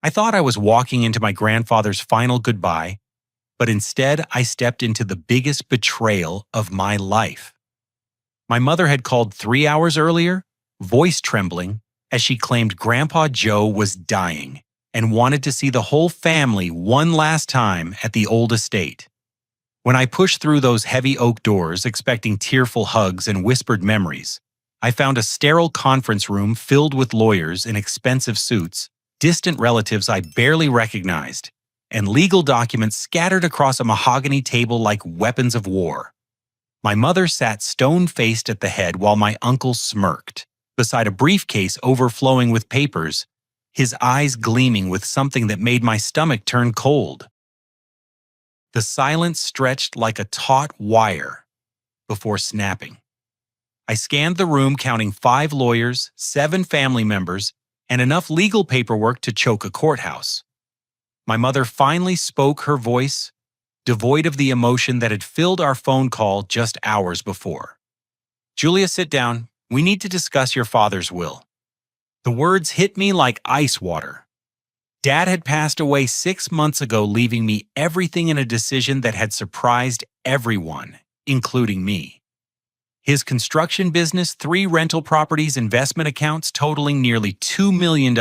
I thought I was walking into my grandfather's final goodbye, but instead I stepped into the biggest betrayal of my life. My mother had called 3 hours earlier, voice trembling, as she claimed Grandpa Joe was dying and wanted to see the whole family one last time at the old estate. When I pushed through those heavy oak doors expecting tearful hugs and whispered memories, I found a sterile conference room filled with lawyers in expensive suits, distant relatives I barely recognized, and legal documents scattered across a mahogany table like weapons of war. My mother sat stone-faced at the head while my uncle smirked, beside a briefcase overflowing with papers, his eyes gleaming with something that made my stomach turn cold. The silence stretched like a taut wire before snapping. I scanned the room counting 5 lawyers, 7 family members, and enough legal paperwork to choke a courthouse. My mother finally spoke, her voice devoid of the emotion that had filled our phone call just hours before. "Julia, sit down. We need to discuss your father's will." The words hit me like ice water. Dad had passed away 6 months ago, leaving me everything in a decision that had surprised everyone, including me. His construction business, 3 rental properties, investment accounts totaling nearly $2 million,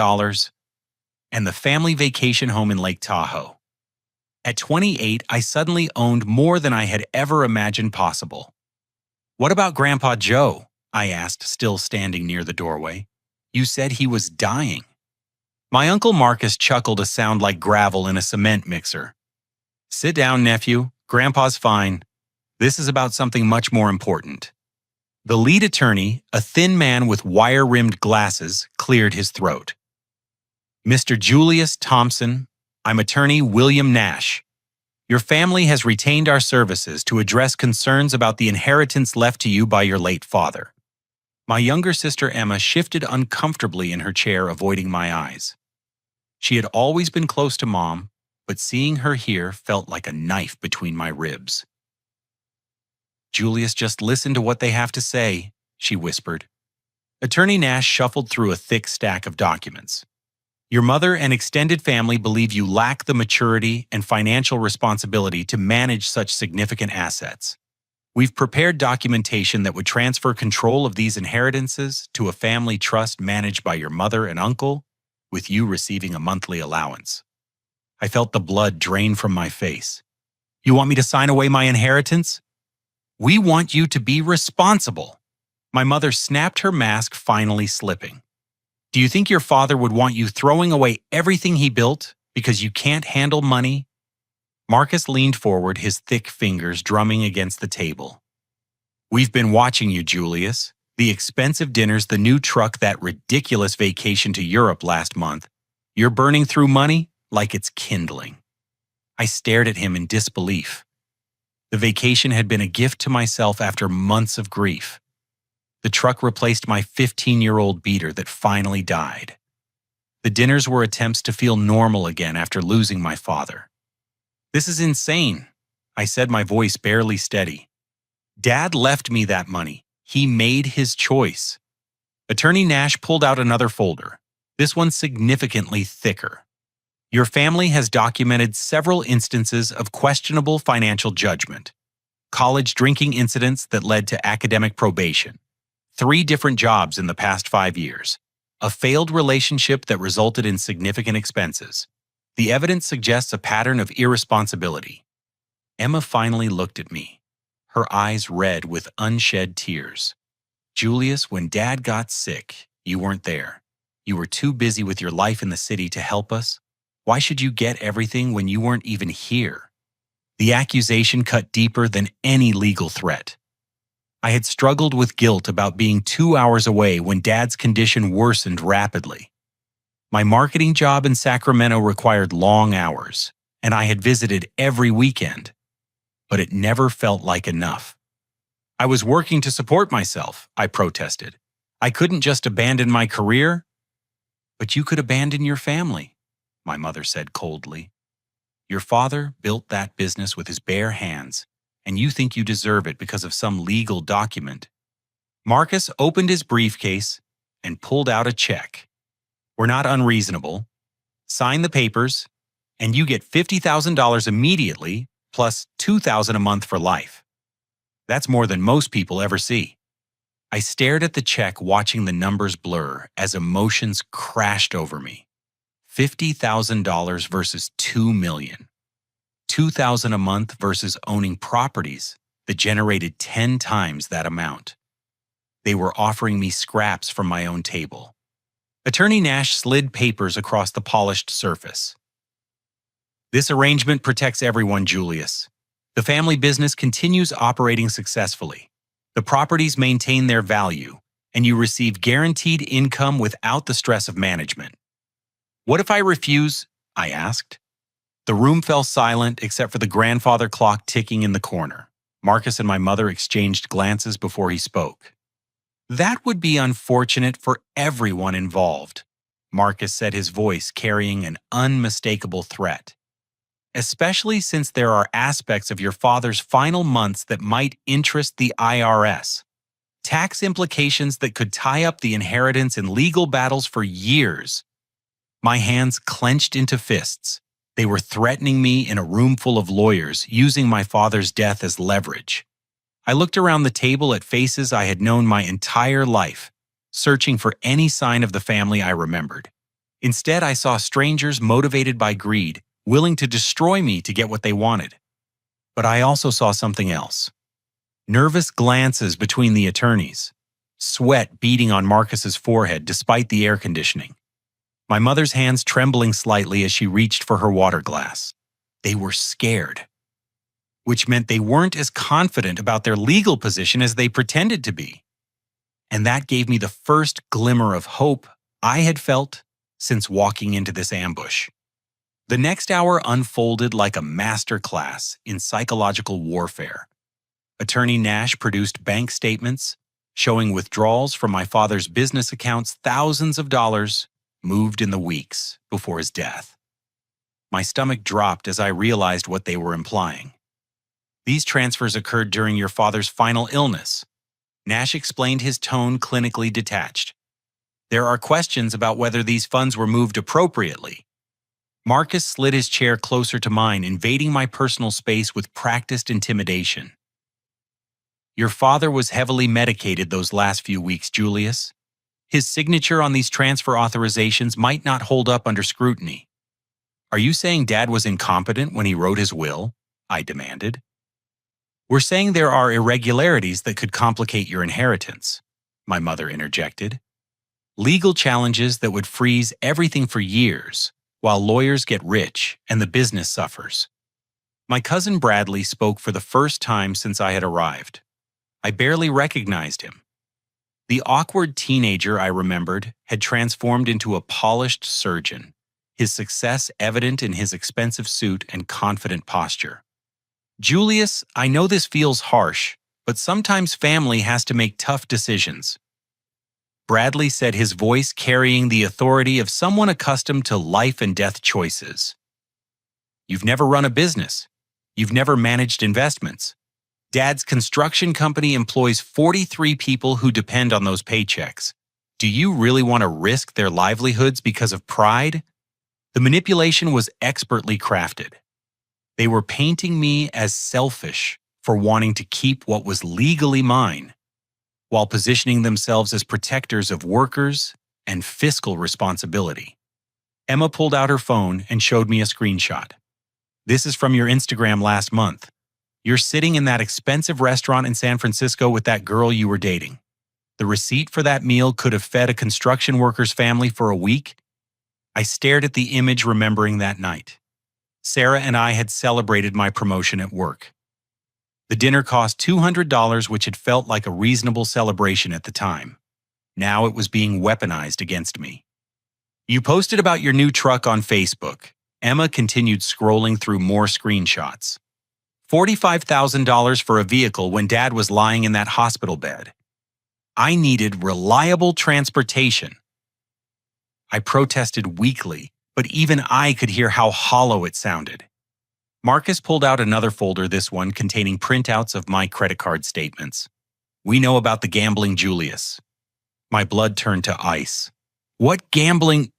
and the family vacation home in Lake Tahoe. At 28, I suddenly owned more than I had ever imagined possible. "What about Grandpa Joe?" I asked, still standing near the doorway. "You said he was dying." My Uncle Marcus chuckled a sound like gravel in a cement mixer. "Sit down, nephew. Grandpa's fine. This is about something much more important." The lead attorney, a thin man with wire-rimmed glasses, cleared his throat. "Mr. Julius Thompson, I'm attorney William Nash. Your family has retained our services to address concerns about the inheritance left to you by your late father." My younger sister Emma shifted uncomfortably in her chair, avoiding my eyes. She had always been close to Mom, but seeing her here felt like a knife between my ribs. "Julius, just listen to what they have to say," she whispered. Attorney Nash shuffled through a thick stack of documents. "Your mother and extended family believe you lack the maturity and financial responsibility to manage such significant assets. We've prepared documentation that would transfer control of these inheritances to a family trust managed by your mother and uncle, with you receiving a monthly allowance." I felt the blood drain from my face. "You want me to sign away my inheritance?" "We want you to be responsible." My mother snapped, her mask finally slipping. "Do you think your father would want you throwing away everything he built because you can't handle money?" Marcus leaned forward, his thick fingers drumming against the table. "We've been watching you, Julius. The expensive dinners, the new truck, that ridiculous vacation to Europe last month. You're burning through money like it's kindling." I stared at him in disbelief. The vacation had been a gift to myself after months of grief. The truck replaced my 15-year-old beater that finally died. The dinners were attempts to feel normal again after losing my father. "This is insane," I said, my voice barely steady. "Dad left me that money. He made his choice." Attorney Nash pulled out another folder, this one significantly thicker. "Your family has documented several instances of questionable financial judgment. College drinking incidents that led to academic probation. 3 different jobs in the past 5 years. A failed relationship that resulted in significant expenses. The evidence suggests a pattern of irresponsibility." Emma finally looked at me, her eyes red with unshed tears. "Julius, when Dad got sick, you weren't there. You were too busy with your life in the city to help us. Why should you get everything when you weren't even here?" The accusation cut deeper than any legal threat. I had struggled with guilt about being 2 hours away when Dad's condition worsened rapidly. My marketing job in Sacramento required long hours, and I had visited every weekend. But it never felt like enough. "I was working to support myself," I protested. "I couldn't just abandon my career." "But you could abandon your family," my mother said coldly. "Your father built that business with his bare hands, and you think you deserve it because of some legal document." Marcus opened his briefcase and pulled out a check. "We're not unreasonable. Sign the papers, and you get $50,000 immediately, plus $2,000 a month for life. That's more than most people ever see. I stared at the check, watching the numbers blur as emotions crashed over me. $50,000 versus $2 million. $2,000 a month versus owning properties that generated 10 times that amount. They were offering me scraps from my own table. Attorney Nash slid papers across the polished surface. This arrangement protects everyone, Julius. The family business continues operating successfully. The properties maintain their value, and you receive guaranteed income without the stress of management. What if I refuse? I asked. The room fell silent except for the grandfather clock ticking in the corner. Marcus and my mother exchanged glances before he spoke. That would be unfortunate for everyone involved, Marcus said, his voice carrying an unmistakable threat. Especially since there are aspects of your father's final months that might interest the IRS. Tax implications that could tie up the inheritance in legal battles for years. My hands clenched into fists. They were threatening me in a room full of lawyers, using my father's death as leverage. I looked around the table at faces I had known my entire life, searching for any sign of the family I remembered. Instead, I saw strangers motivated by greed, willing to destroy me to get what they wanted. But I also saw something else. Nervous glances between the attorneys, sweat beading on Marcus's forehead despite the air conditioning. My mother's hands trembling slightly as she reached for her water glass. They were scared, which meant they weren't as confident about their legal position as they pretended to be. And that gave me the first glimmer of hope I had felt since walking into this ambush. The next hour unfolded like a master class in psychological warfare. Attorney Nash produced bank statements showing withdrawals from my father's business accounts, thousands of dollars moved in the weeks before his death. My stomach dropped as I realized what they were implying. These transfers occurred during your father's final illness. Nash explained, his tone clinically detached. There are questions about whether these funds were moved appropriately. Marcus slid his chair closer to mine, invading my personal space with practiced intimidation. Your father was heavily medicated those last few weeks, Julius. His signature on these transfer authorizations might not hold up under scrutiny. Are you saying Dad was incompetent when he wrote his will? I demanded. We're saying there are irregularities that could complicate your inheritance, my mother interjected. Legal challenges that would freeze everything for years, while lawyers get rich and the business suffers. My cousin Bradley spoke for the first time since I had arrived. I barely recognized him. The awkward teenager I remembered had transformed into a polished surgeon, his success evident in his expensive suit and confident posture. Julius, I know this feels harsh, but sometimes family has to make tough decisions. Bradley said, his voice carrying the authority of someone accustomed to life and death choices. You've never run a business. You've never managed investments. Dad's construction company employs 43 people who depend on those paychecks. Do you really want to risk their livelihoods because of pride? The manipulation was expertly crafted. They were painting me as selfish for wanting to keep what was legally mine, while positioning themselves as protectors of workers and fiscal responsibility. Emma pulled out her phone and showed me a screenshot. This is from your Instagram last month. You're sitting in that expensive restaurant in San Francisco with that girl you were dating. The receipt for that meal could have fed a construction worker's family for a week. I stared at the image, remembering that night. Sarah and I had celebrated my promotion at work. The dinner cost $200, which had felt like a reasonable celebration at the time. Now it was being weaponized against me. You posted about your new truck on Facebook. Emma continued scrolling through more screenshots. $45,000 for a vehicle when Dad was lying in that hospital bed. I needed reliable transportation. I protested weakly, but even I could hear how hollow it sounded. Marcus pulled out another folder, this one containing printouts of my credit card statements. We know about the gambling, Julius. My blood turned to ice. What gambling?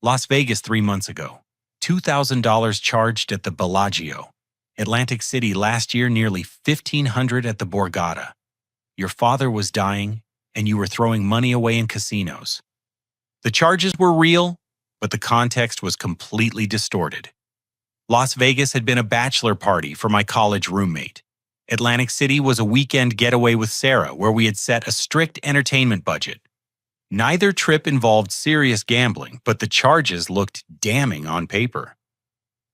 Las Vegas 3 months ago. $2,000 charged at the Bellagio. Atlantic City last year, nearly $1,500 at the Borgata. Your father was dying, and you were throwing money away in casinos. The charges were real, but the context was completely distorted. Las Vegas had been a bachelor party for my college roommate. Atlantic City was a weekend getaway with Sarah, where we had set a strict entertainment budget. Neither trip involved serious gambling, but the charges looked damning on paper.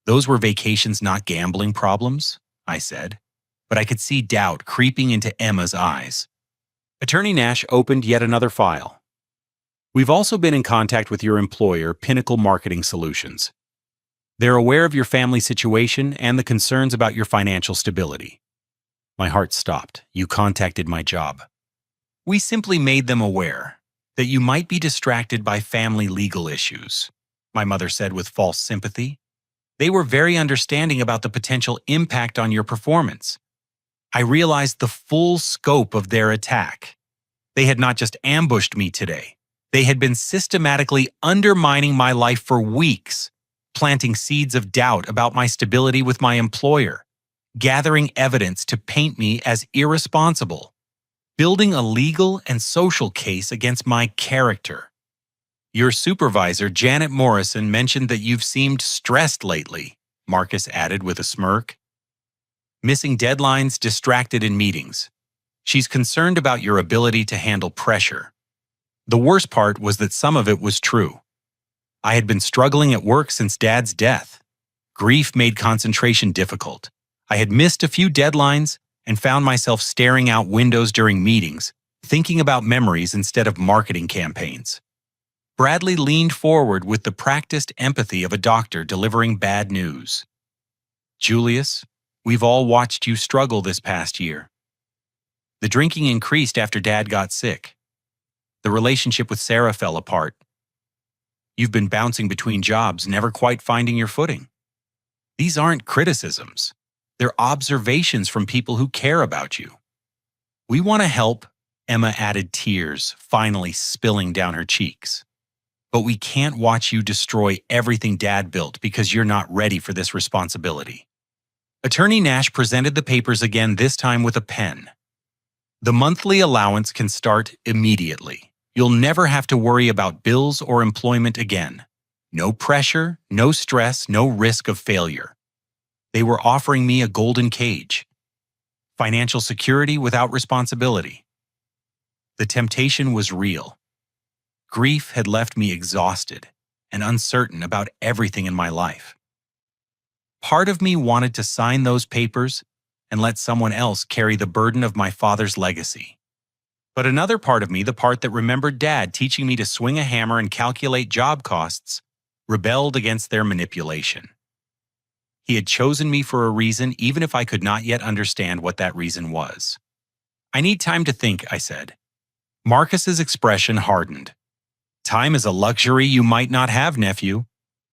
Those were vacations, not gambling problems, I said, but I could see doubt creeping into Emma's eyes. Attorney Nash opened yet another file. We've also been in contact with your employer, Pinnacle Marketing Solutions. They're aware of your family situation and the concerns about your financial stability. My heart stopped. You contacted my job. We simply made them aware that you might be distracted by family legal issues, my mother said with false sympathy. They were very understanding about the potential impact on your performance. I realized the full scope of their attack. They had not just ambushed me today. They had been systematically undermining my life for weeks, planting seeds of doubt about my stability with my employer, gathering evidence to paint me as irresponsible, building a legal and social case against my character. Your supervisor, Janet Morrison, mentioned that you've seemed stressed lately, Marcus added with a smirk. Missing deadlines, distracted in meetings. She's concerned about your ability to handle pressure. The worst part was that some of it was true. I had been struggling at work since Dad's death. Grief made concentration difficult. I had missed a few deadlines and found myself staring out windows during meetings, thinking about memories instead of marketing campaigns. Bradley leaned forward with the practiced empathy of a doctor delivering bad news. Julius, we've all watched you struggle this past year. The drinking increased after Dad got sick. The relationship with Sarah fell apart. You've been bouncing between jobs, never quite finding your footing. These aren't criticisms. They're observations from people who care about you. We want to help, Emma added, tears finally spilling down her cheeks. But we can't watch you destroy everything Dad built because you're not ready for this responsibility. Attorney Nash presented the papers again, this time with a pen. The monthly allowance can start immediately. You'll never have to worry about bills or employment again. No pressure, no stress, no risk of failure. They were offering me a golden cage. Financial security without responsibility. The temptation was real. Grief had left me exhausted and uncertain about everything in my life. Part of me wanted to sign those papers and let someone else carry the burden of my father's legacy. But another part of me, the part that remembered Dad teaching me to swing a hammer and calculate job costs, rebelled against their manipulation. He had chosen me for a reason, even if I could not yet understand what that reason was. I need time to think, I said. Marcus's expression hardened. Time is a luxury you might not have, nephew.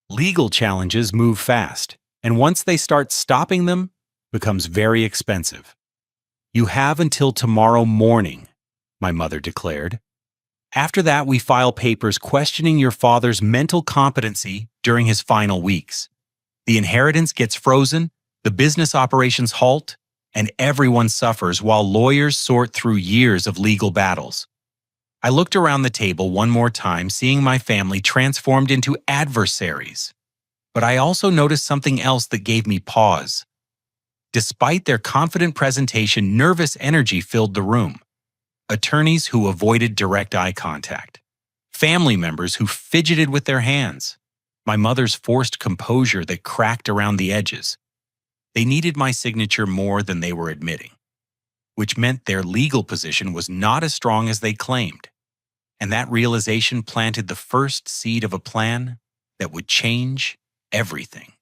Legal challenges move fast, and once they start stopping them, becomes very expensive. You have until tomorrow morning, my mother declared. After that, we file papers questioning your father's mental competency during his final weeks. The inheritance gets frozen, the business operations halt, and everyone suffers while lawyers sort through years of legal battles. I looked around the table one more time, seeing my family transformed into adversaries. But I also noticed something else that gave me pause. Despite their confident presentation, nervous energy filled the room. Attorneys who avoided direct eye contact. Family members who fidgeted with their hands. My mother's forced composure that cracked around the edges. They needed my signature more than they were admitting, which meant their legal position was not as strong as they claimed. And that realization planted the first seed of a plan that would change everything.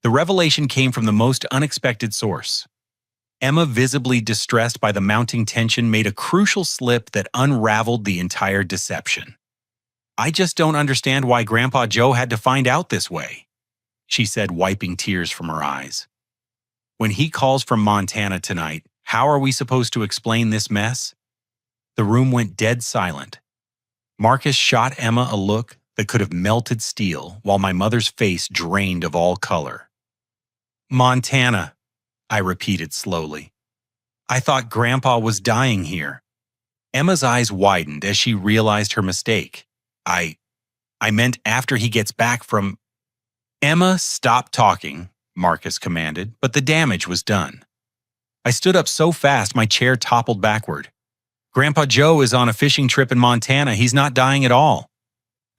The revelation came from the most unexpected source. Emma, visibly distressed by the mounting tension, made a crucial slip that unraveled the entire deception. I just don't understand why Grandpa Joe had to find out this way, she said, wiping tears from her eyes. When he calls from Montana tonight, how are we supposed to explain this mess? The room went dead silent. Marcus shot Emma a look, that could have melted steel while my mother's face drained of all color. Montana, I repeated slowly. I thought Grandpa was dying here. Emma's eyes widened as she realized her mistake. I meant after he gets back from... Emma, stop talking, Marcus commanded, but the damage was done. I stood up so fast my chair toppled backward. Grandpa Joe is on a fishing trip in Montana. He's not dying at all.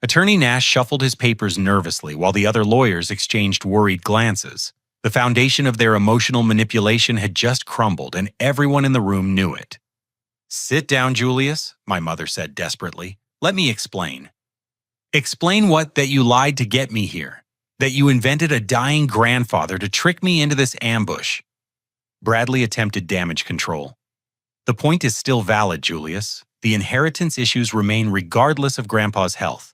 Attorney Nash shuffled his papers nervously while the other lawyers exchanged worried glances. The foundation of their emotional manipulation had just crumbled, and everyone in the room knew it. Sit down, Julius, my mother said desperately. Let me explain. Explain what? That you lied to get me here. That you invented a dying grandfather to trick me into this ambush. Bradley attempted damage control. The point is still valid, Julius. The inheritance issues remain regardless of Grandpa's health.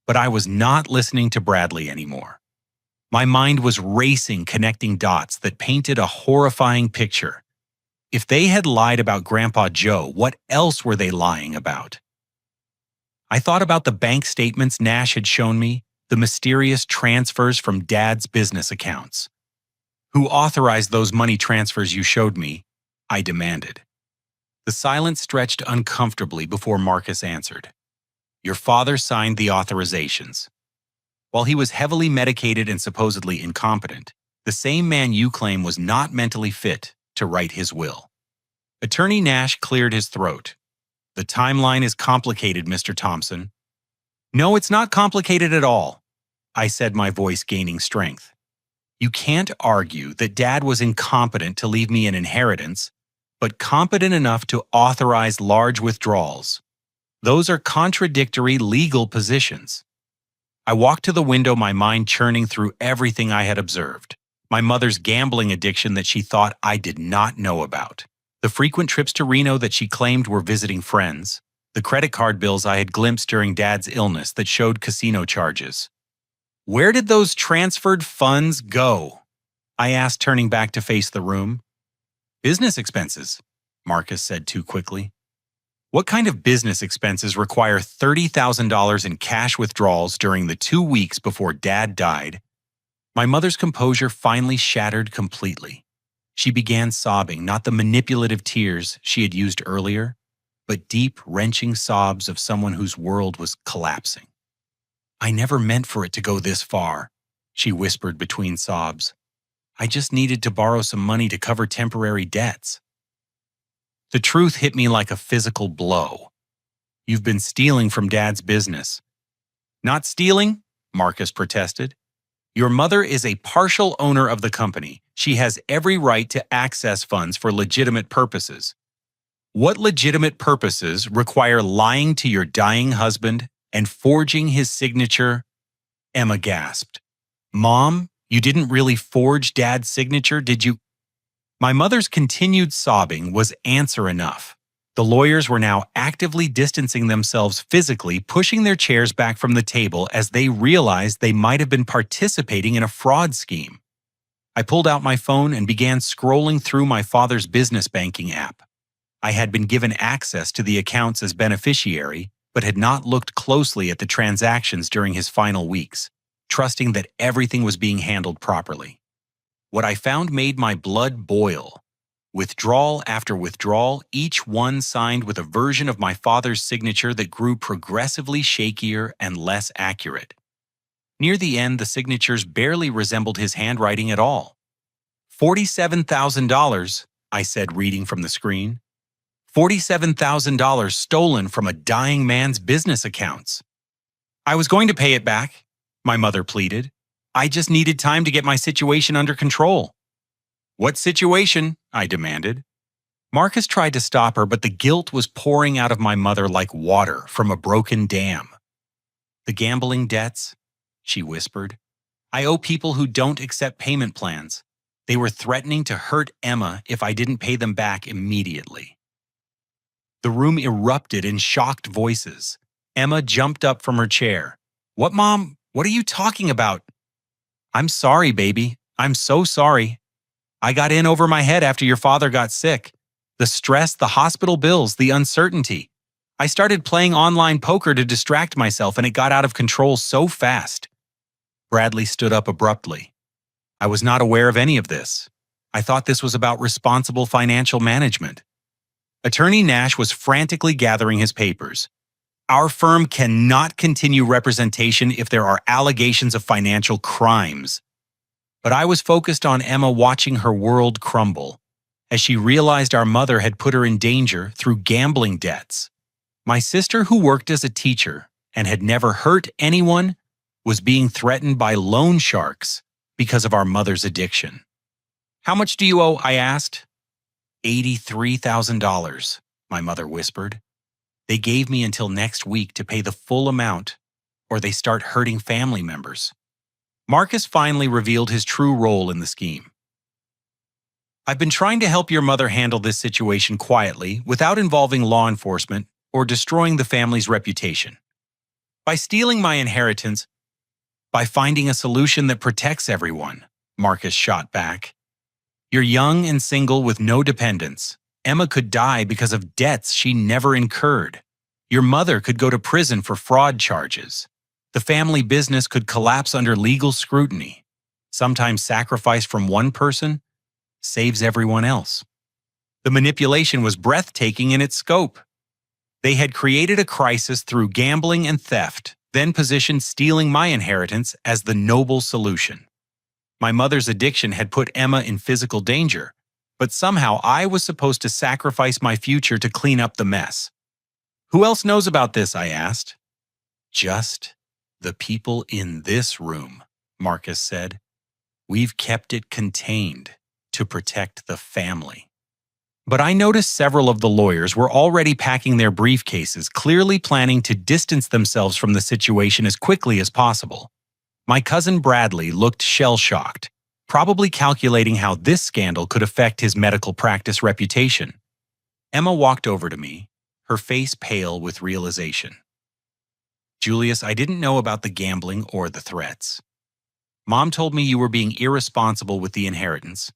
But I was not listening to Bradley anymore. My mind was racing, connecting dots that painted a horrifying picture. If they had lied about Grandpa Joe, what else were they lying about? I thought about the bank statements Nash had shown me, the mysterious transfers from Dad's business accounts. Who authorized those money transfers you showed me? I demanded. The silence stretched uncomfortably before Marcus answered. Your father signed the authorizations. While he was heavily medicated and supposedly incompetent, the same man you claim was not mentally fit to write his will. Attorney Nash cleared his throat. The timeline is complicated, Mr. Thompson. No, it's not complicated at all, I said, my voice gaining strength. You can't argue that Dad was incompetent to leave me an inheritance, but competent enough to authorize large withdrawals. Those are contradictory legal positions. I walked to the window, my mind churning through everything I had observed. My mother's gambling addiction that she thought I did not know about. The frequent trips to Reno that she claimed were visiting friends. The credit card bills I had glimpsed during Dad's illness that showed casino charges. Where did those transferred funds go? I asked, turning back to face the room. Business expenses, Marcus said too quickly. What kind of business expenses require $30,000 in cash withdrawals during the 2 weeks before Dad died? My mother's composure finally shattered completely. She began sobbing, not the manipulative tears she had used earlier, but deep, wrenching sobs of someone whose world was collapsing. I never meant for it to go this far, she whispered between sobs. I just needed to borrow some money to cover temporary debts. The truth hit me like a physical blow. You've been stealing from Dad's business. Not stealing, Marcus protested. Your mother is a partial owner of the company. She has every right to access funds for legitimate purposes. What legitimate purposes require lying to your dying husband and forging his signature? Emma gasped. Mom, you didn't really forge Dad's signature, did you? My mother's continued sobbing was answer enough. The lawyers were now actively distancing themselves physically, pushing their chairs back from the table as they realized they might have been participating in a fraud scheme. I pulled out my phone and began scrolling through my father's business banking app. I had been given access to the accounts as beneficiary, but had not looked closely at the transactions during his final weeks, trusting that everything was being handled properly. What I found made my blood boil. Withdrawal after withdrawal, each one signed with a version of my father's signature that grew progressively shakier and less accurate. Near the end, the signatures barely resembled his handwriting at all. $47,000, I said, reading from the screen. $47,000 stolen from a dying man's business accounts. I was going to pay it back, my mother pleaded. I just needed time to get my situation under control. What situation? I demanded. Marcus tried to stop her, but the guilt was pouring out of my mother like water from a broken dam. The gambling debts, she whispered. I owe people who don't accept payment plans. They were threatening to hurt Emma if I didn't pay them back immediately. The room erupted in shocked voices. Emma jumped up from her chair. What, Mom? What are you talking about? I'm sorry, baby. I'm so sorry. I got in over my head after your father got sick. The stress, the hospital bills, the uncertainty. I started playing online poker to distract myself, and it got out of control so fast. Bradley stood up abruptly. I was not aware of any of this. I thought this was about responsible financial management. Attorney Nash was frantically gathering his papers. Our firm cannot continue representation if there are allegations of financial crimes. But I was focused on Emma watching her world crumble as she realized our mother had put her in danger through gambling debts. My sister, who worked as a teacher and had never hurt anyone, was being threatened by loan sharks because of our mother's addiction. "How much do you owe?" I asked. $83,000, my mother whispered. "They gave me until next week to pay the full amount, or they start hurting family members." Marcus finally revealed his true role in the scheme. "I've been trying to help your mother handle this situation quietly without involving law enforcement or destroying the family's reputation. By stealing my inheritance, by finding a solution that protects everyone," Marcus shot back. "You're young and single with no dependents. Emma could die because of debts she never incurred. Your mother could go to prison for fraud charges. The family business could collapse under legal scrutiny. Sometimes sacrifice from one person saves everyone else." The manipulation was breathtaking in its scope. They had created a crisis through gambling and theft, then positioned stealing my inheritance as the noble solution. My mother's addiction had put Emma in physical danger, but somehow I was supposed to sacrifice my future to clean up the mess. "Who else knows about this?" I asked. "Just the people in this room," Marcus said. "We've kept it contained to protect the family." But I noticed several of the lawyers were already packing their briefcases, clearly planning to distance themselves from the situation as quickly as possible. My cousin Bradley looked shell-shocked, probably calculating how this scandal could affect his medical practice reputation. Emma walked over to me, her face pale with realization. "Julius, I didn't know about the gambling or the threats. Mom told me you were being irresponsible with the inheritance,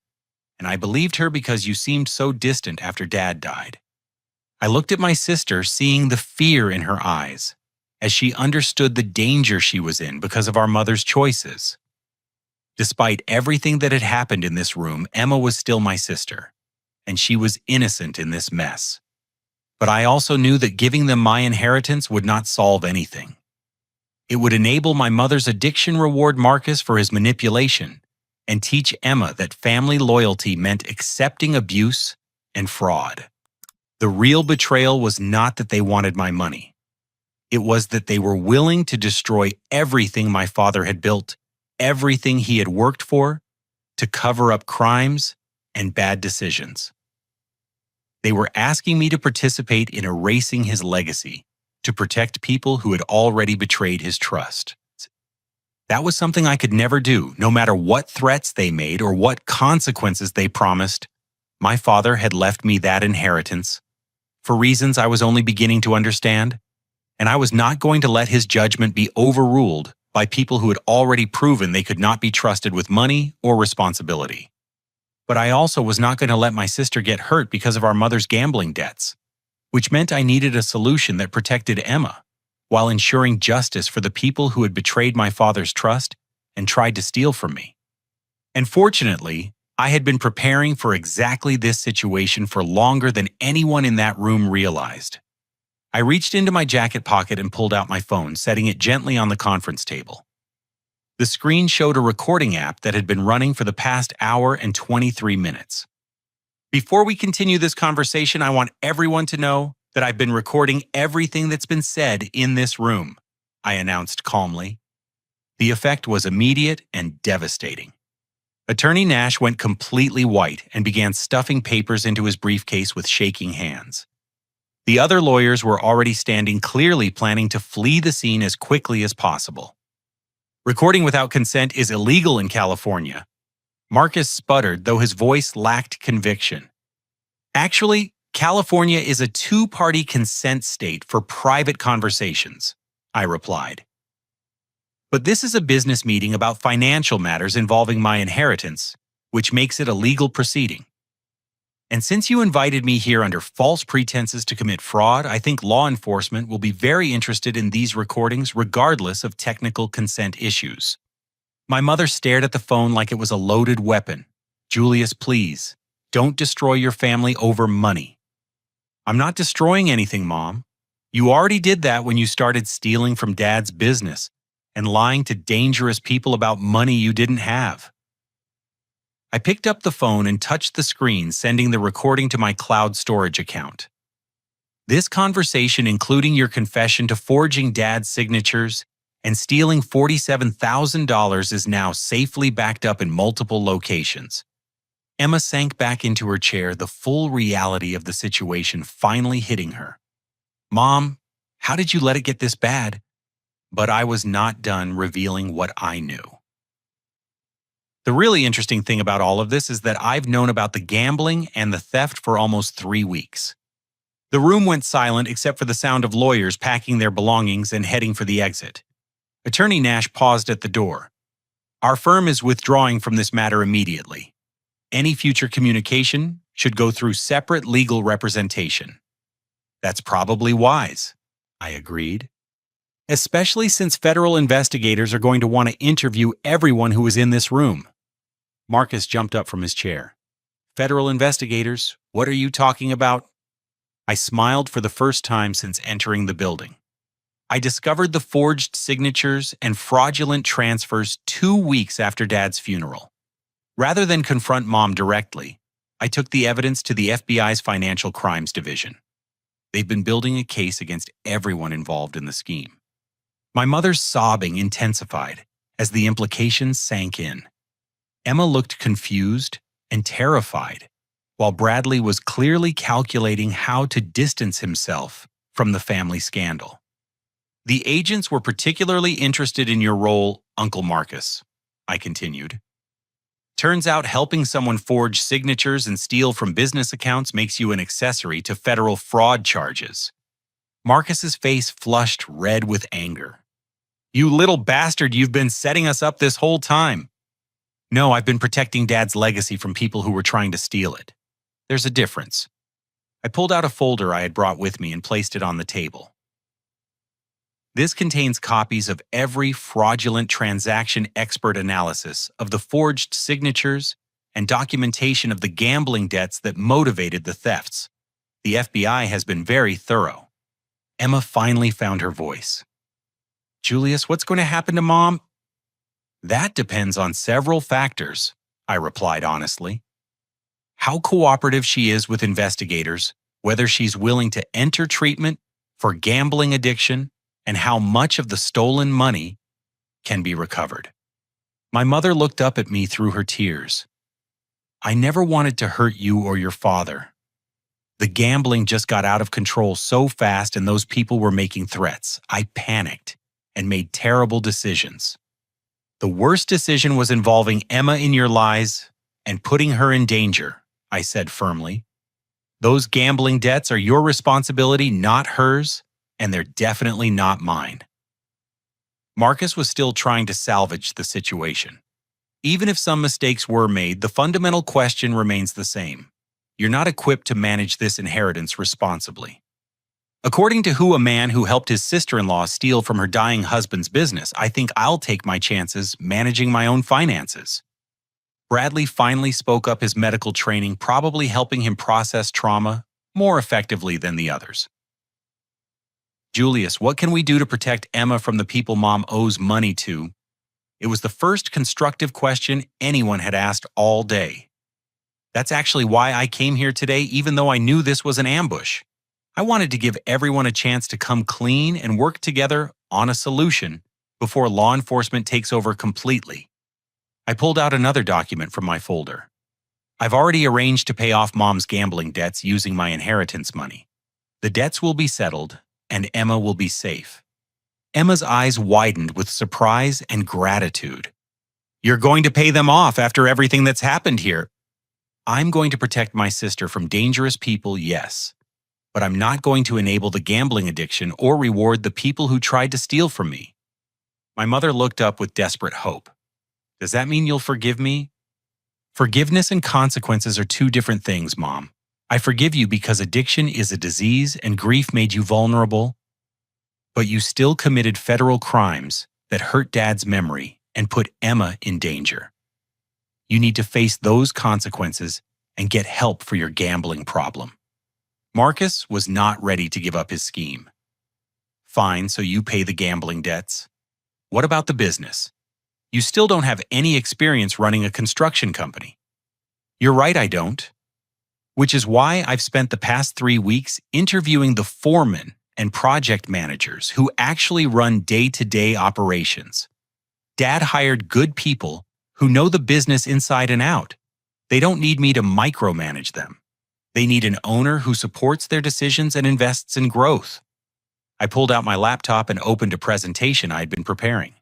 and I believed her because you seemed so distant after Dad died." I looked at my sister, seeing the fear in her eyes, as she understood the danger she was in because of our mother's choices. Despite everything that had happened in this room, Emma was still my sister, and she was innocent in this mess. But I also knew that giving them my inheritance would not solve anything. It would enable my mother's addiction reward Marcus for his manipulation and teach Emma that family loyalty meant accepting abuse and fraud. The real betrayal was not that they wanted my money. It was that they were willing to destroy everything my father had built, everything he had worked for, to cover up crimes and bad decisions. They were asking me to participate in erasing his legacy, to protect people who had already betrayed his trust. That was something I could never do, no matter what threats they made or what consequences they promised. My father had left me that inheritance, for reasons I was only beginning to understand, and I was not going to let his judgment be overruled by people who had already proven they could not be trusted with money or responsibility. But I also was not going to let my sister get hurt because of our mother's gambling debts, which meant I needed a solution that protected Emma, while ensuring justice for the people who had betrayed my father's trust and tried to steal from me. And fortunately, I had been preparing for exactly this situation for longer than anyone in that room realized. I reached into my jacket pocket and pulled out my phone, setting it gently on the conference table. The screen showed a recording app that had been running for the past hour and 23 minutes. "Before we continue this conversation, I want everyone to know that I've been recording everything that's been said in this room," I announced calmly. The effect was immediate and devastating. Attorney Nash went completely white and began stuffing papers into his briefcase with shaking hands. The other lawyers were already standing, clearly planning to flee the scene as quickly as possible. "Recording without consent is illegal in California." Marcus sputtered, though his voice lacked conviction. "Actually, California is a two-party consent state for private conversations," I replied. "But this is a business meeting about financial matters involving my inheritance, which makes it a legal proceeding." And since you invited me here under false pretenses to commit fraud, I think law enforcement will be very interested in these recordings regardless of technical consent issues. My mother stared at the phone like it was a loaded weapon. Julius, please, don't destroy your family over money. I'm not destroying anything, Mom. You already did that when you started stealing from Dad's business and lying to dangerous people about money you didn't have. I picked up the phone and touched the screen, sending the recording to my cloud storage account. This conversation, including your confession to forging Dad's signatures and stealing $47,000, is now safely backed up in multiple locations. Emma sank back into her chair, the full reality of the situation finally hitting her. Mom, how did you let it get this bad? But I was not done revealing what I knew. The really interesting thing about all of this is that I've known about the gambling and the theft for almost 3 weeks. The room went silent except for the sound of lawyers packing their belongings and heading for the exit. Attorney Nash paused at the door. Our firm is withdrawing from this matter immediately. Any future communication should go through separate legal representation. That's probably wise, I agreed. Especially since federal investigators are going to want to interview everyone who was in this room. Marcus jumped up from his chair. Federal investigators, what are you talking about? I smiled for the first time since entering the building. I discovered the forged signatures and fraudulent transfers 2 weeks after Dad's funeral. Rather than confront Mom directly, I took the evidence to the FBI's Financial Crimes Division. They've been building a case against everyone involved in the scheme. My mother's sobbing intensified as the implications sank in. Emma looked confused and terrified, while Bradley was clearly calculating how to distance himself from the family scandal. The agents were particularly interested in your role, Uncle Marcus, I continued. Turns out helping someone forge signatures and steal from business accounts makes you an accessory to federal fraud charges. Marcus's face flushed red with anger. You little bastard, you've been setting us up this whole time. No, I've been protecting Dad's legacy from people who were trying to steal it. There's a difference. I pulled out a folder I had brought with me and placed it on the table. This contains copies of every fraudulent transaction expert analysis of the forged signatures and documentation of the gambling debts that motivated the thefts. The FBI has been very thorough. Emma finally found her voice. Julius, what's going to happen to Mom? That depends on several factors, I replied honestly. How cooperative she is with investigators, whether she's willing to enter treatment for gambling addiction, and how much of the stolen money can be recovered. My mother looked up at me through her tears. I never wanted to hurt you or your father. The gambling just got out of control so fast and those people were making threats. I panicked and made terrible decisions. The worst decision was involving Emma in your lies and putting her in danger, I said firmly. Those gambling debts are your responsibility, not hers, and they're definitely not mine. Marcus was still trying to salvage the situation. Even if some mistakes were made, the fundamental question remains the same. You're not equipped to manage this inheritance responsibly. According to a man who helped his sister-in-law steal from her dying husband's business, I think I'll take my chances managing my own finances. Bradley finally spoke up his medical training, probably helping him process trauma more effectively than the others. Julius, what can we do to protect Emma from the people Mom owes money to? It was the first constructive question anyone had asked all day. That's actually why I came here today, even though I knew this was an ambush. I wanted to give everyone a chance to come clean and work together on a solution before law enforcement takes over completely. I pulled out another document from my folder. I've already arranged to pay off Mom's gambling debts using my inheritance money. The debts will be settled, and Emma will be safe. Emma's eyes widened with surprise and gratitude. You're going to pay them off after everything that's happened here. I'm going to protect my sister from dangerous people, yes. But I'm not going to enable the gambling addiction or reward the people who tried to steal from me. My mother looked up with desperate hope. Does that mean you'll forgive me? Forgiveness and consequences are two different things, Mom. I forgive you because addiction is a disease and grief made you vulnerable, but you still committed federal crimes that hurt Dad's memory and put Emma in danger. You need to face those consequences and get help for your gambling problem. Marcus was not ready to give up his scheme. Fine, so you pay the gambling debts. What about the business? You still don't have any experience running a construction company. You're right, I don't. Which is why I've spent the past 3 weeks interviewing the foremen and project managers who actually run day-to-day operations. Dad hired good people who know the business inside and out. They don't need me to micromanage them. They need an owner who supports their decisions and invests in growth. I pulled out my laptop and opened a presentation I'd been preparing.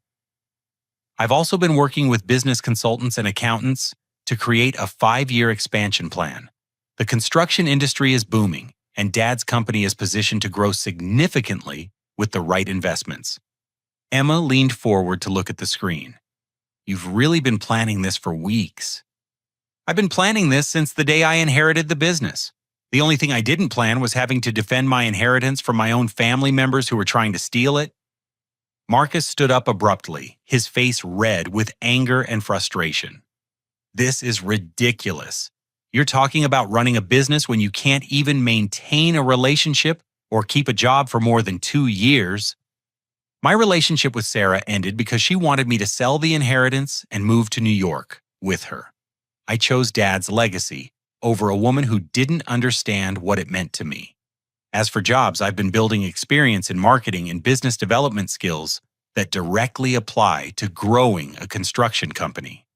I've also been working with business consultants and accountants to create a 5-year expansion plan. The construction industry is booming, and Dad's company is positioned to grow significantly with the right investments. Emma leaned forward to look at the screen. You've really been planning this for weeks. I've been planning this since the day I inherited the business. The only thing I didn't plan was having to defend my inheritance from my own family members who were trying to steal it. Marcus stood up abruptly, his face red with anger and frustration. This is ridiculous. You're talking about running a business when you can't even maintain a relationship or keep a job for more than 2 years. My relationship with Sarah ended because she wanted me to sell the inheritance and move to New York with her. I chose Dad's legacy over a woman who didn't understand what it meant to me. As for jobs, I've been building experience in marketing and business development skills that directly apply to growing a construction company.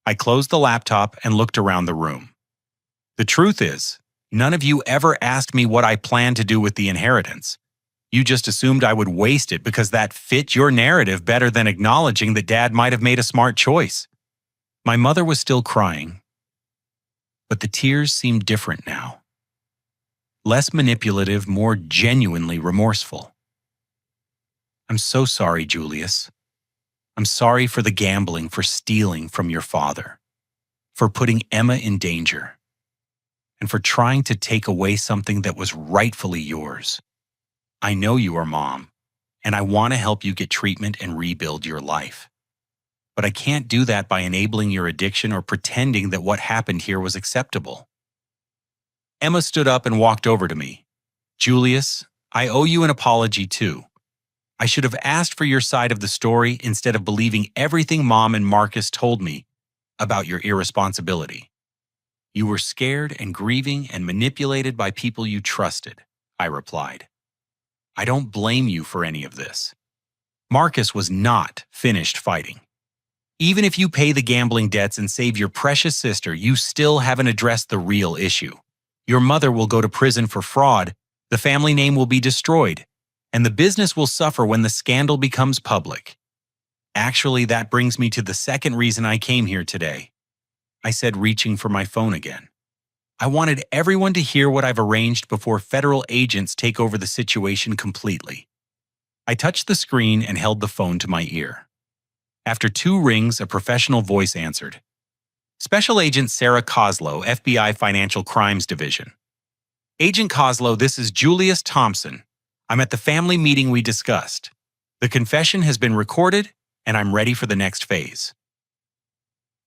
I closed the laptop and looked around the room. The truth is, none of you ever asked me what I planned to do with the inheritance. You just assumed I would waste it because that fit your narrative better than acknowledging that Dad might have made a smart choice. My mother was still crying, but the tears seemed different now. Less manipulative, more genuinely remorseful. I'm so sorry, Julius. I'm sorry for the gambling, for stealing from your father, for putting Emma in danger, and for trying to take away something that was rightfully yours. I know you are Mom, and I want to help you get treatment and rebuild your life. But I can't do that by enabling your addiction or pretending that what happened here was acceptable. Emma stood up and walked over to me. Julius, I owe you an apology too. I should have asked for your side of the story instead of believing everything Mom and Marcus told me about your irresponsibility. You were scared and grieving and manipulated by people you trusted, I replied. I don't blame you for any of this. Marcus was not finished fighting. Even if you pay the gambling debts and save your precious sister, you still haven't addressed the real issue. Your mother will go to prison for fraud, the family name will be destroyed, and the business will suffer when the scandal becomes public. Actually, that brings me to the second reason I came here today, I said, reaching for my phone again. I wanted everyone to hear what I've arranged before federal agents take over the situation completely. I touched the screen and held the phone to my ear. After 2 rings, a professional voice answered. Special Agent Sarah Kozlow, FBI Financial Crimes Division. Agent Kozlow, this is Julius Thompson. I'm at the family meeting we discussed. The confession has been recorded, and I'm ready for the next phase.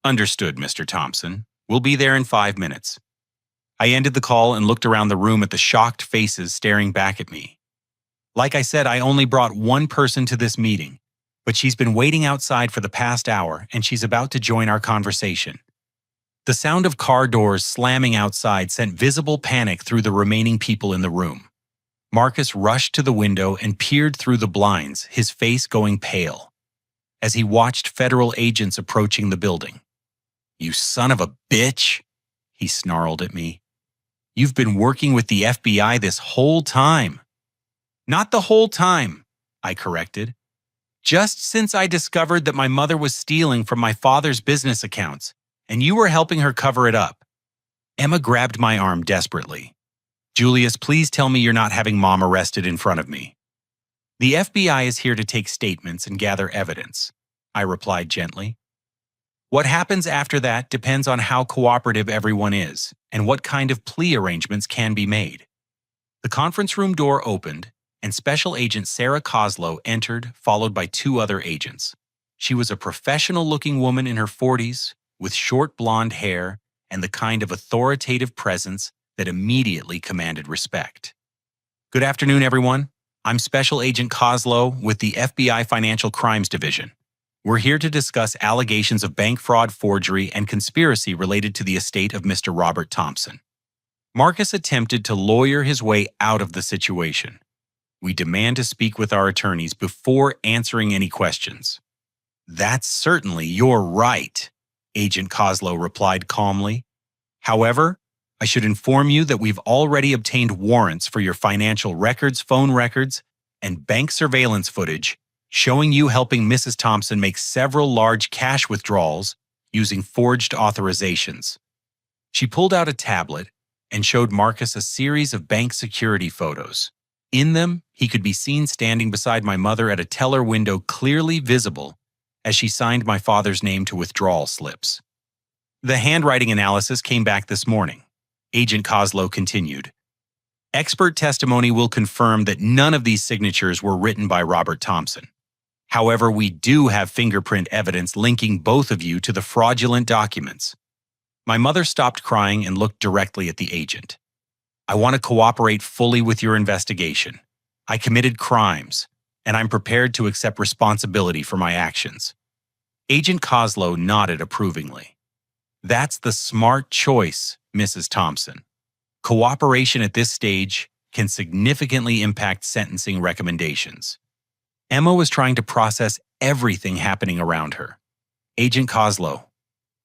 Understood, Mr. Thompson. We'll be there in 5 minutes. I ended the call and looked around the room at the shocked faces staring back at me. Like I said, I only brought one person to this meeting, but she's been waiting outside for the past hour, and she's about to join our conversation. The sound of car doors slamming outside sent visible panic through the remaining people in the room. Marcus rushed to the window and peered through the blinds, his face going pale, as he watched federal agents approaching the building. You son of a bitch, he snarled at me. You've been working with the FBI this whole time. Not the whole time, I corrected. Just since I discovered that my mother was stealing from my father's business accounts, and you were helping her cover it up. Emma grabbed my arm desperately. Julius, please tell me you're not having Mom arrested in front of me. The FBI is here to take statements and gather evidence, I replied gently. What happens after that depends on how cooperative everyone is and what kind of plea arrangements can be made. The conference room door opened, and Special Agent Sarah Koslow entered, followed by two other agents. She was a professional-looking woman in her 40s, with short blonde hair and the kind of authoritative presence that immediately commanded respect. Good afternoon, everyone. I'm Special Agent Koslow with the FBI Financial Crimes Division. We're here to discuss allegations of bank fraud, forgery, and conspiracy related to the estate of Mr. Robert Thompson. Marcus attempted to lawyer his way out of the situation. We demand to speak with our attorneys before answering any questions. That's certainly your right, Agent Koslow replied calmly. However, I should inform you that we've already obtained warrants for your financial records, phone records, and bank surveillance footage showing you helping Mrs. Thompson make several large cash withdrawals using forged authorizations. She pulled out a tablet and showed Marcus a series of bank security photos. In them, he could be seen standing beside my mother at a teller window, clearly visible as she signed my father's name to withdrawal slips. The handwriting analysis came back this morning. Agent Koslow continued. Expert testimony will confirm that none of these signatures were written by Robert Thompson. However, we do have fingerprint evidence linking both of you to the fraudulent documents. My mother stopped crying and looked directly at the agent. I want to cooperate fully with your investigation. I committed crimes, and I'm prepared to accept responsibility for my actions. Agent Koslow nodded approvingly. That's the smart choice, Mrs. Thompson. Cooperation at this stage can significantly impact sentencing recommendations. Emma was trying to process everything happening around her. Agent Koslow,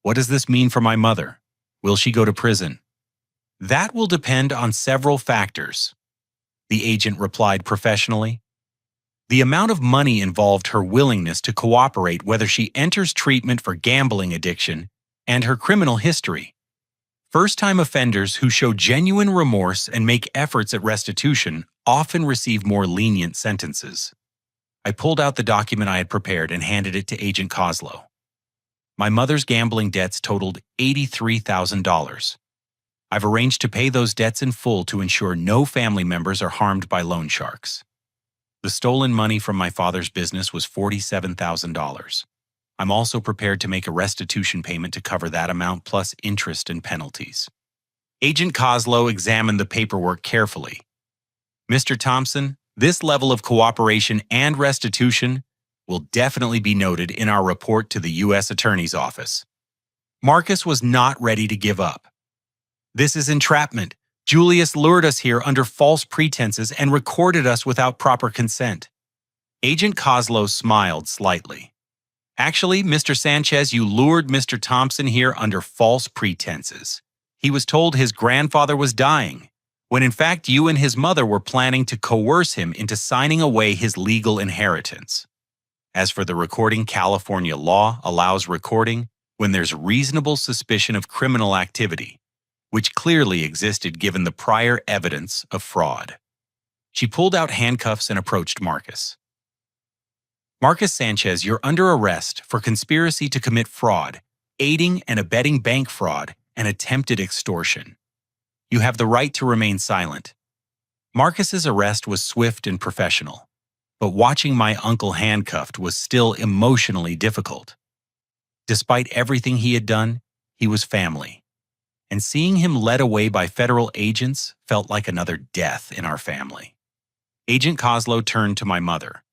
what does this mean for my mother? Will she go to prison? That will depend on several factors, the agent replied professionally. The amount of money involved, her willingness to cooperate, whether she enters treatment for gambling addiction, and her criminal history. First-time offenders who show genuine remorse and make efforts at restitution often receive more lenient sentences. I pulled out the document I had prepared and handed it to Agent Koslow. My mother's gambling debts totaled $83,000. I've arranged to pay those debts in full to ensure no family members are harmed by loan sharks. The stolen money from my father's business was $47,000. I'm also prepared to make a restitution payment to cover that amount plus interest and penalties. Agent Koslow examined the paperwork carefully. Mr. Thompson, this level of cooperation and restitution will definitely be noted in our report to the U.S. Attorney's Office. Marcus was not ready to give up. This is entrapment. Julius lured us here under false pretenses and recorded us without proper consent. Agent Koslow smiled slightly. Actually, Mr. Sanchez, you lured Mr. Thompson here under false pretenses. He was told his grandfather was dying, when in fact you and his mother were planning to coerce him into signing away his legal inheritance. As for the recording, California law allows recording when there's reasonable suspicion of criminal activity, which clearly existed given the prior evidence of fraud. She pulled out handcuffs and approached Marcus. Marcus Sanchez, you're under arrest for conspiracy to commit fraud, aiding and abetting bank fraud, and attempted extortion. You have the right to remain silent. Marcus's arrest was swift and professional, but watching my uncle handcuffed was still emotionally difficult. Despite everything he had done, he was family, and seeing him led away by federal agents felt like another death in our family. Agent Koslow turned to my mother.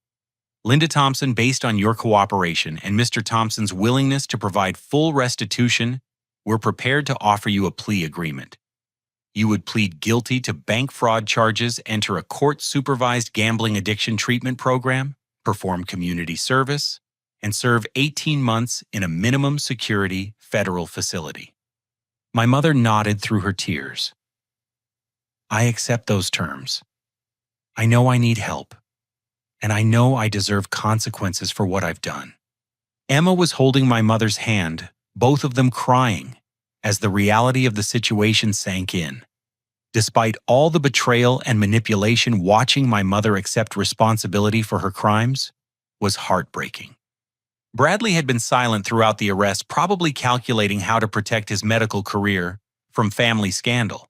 Linda Thompson, based on your cooperation and Mr. Thompson's willingness to provide full restitution, we're prepared to offer you a plea agreement. You would plead guilty to bank fraud charges, enter a court-supervised gambling addiction treatment program, perform community service, and serve 18 months in a minimum security federal facility. My mother nodded through her tears. I accept those terms. I know I need help, and I know I deserve consequences for what I've done. Emma was holding my mother's hand, both of them crying, as the reality of the situation sank in. Despite all the betrayal and manipulation, watching my mother accept responsibility for her crimes was heartbreaking. Bradley had been silent throughout the arrest, probably calculating how to protect his medical career from family scandal.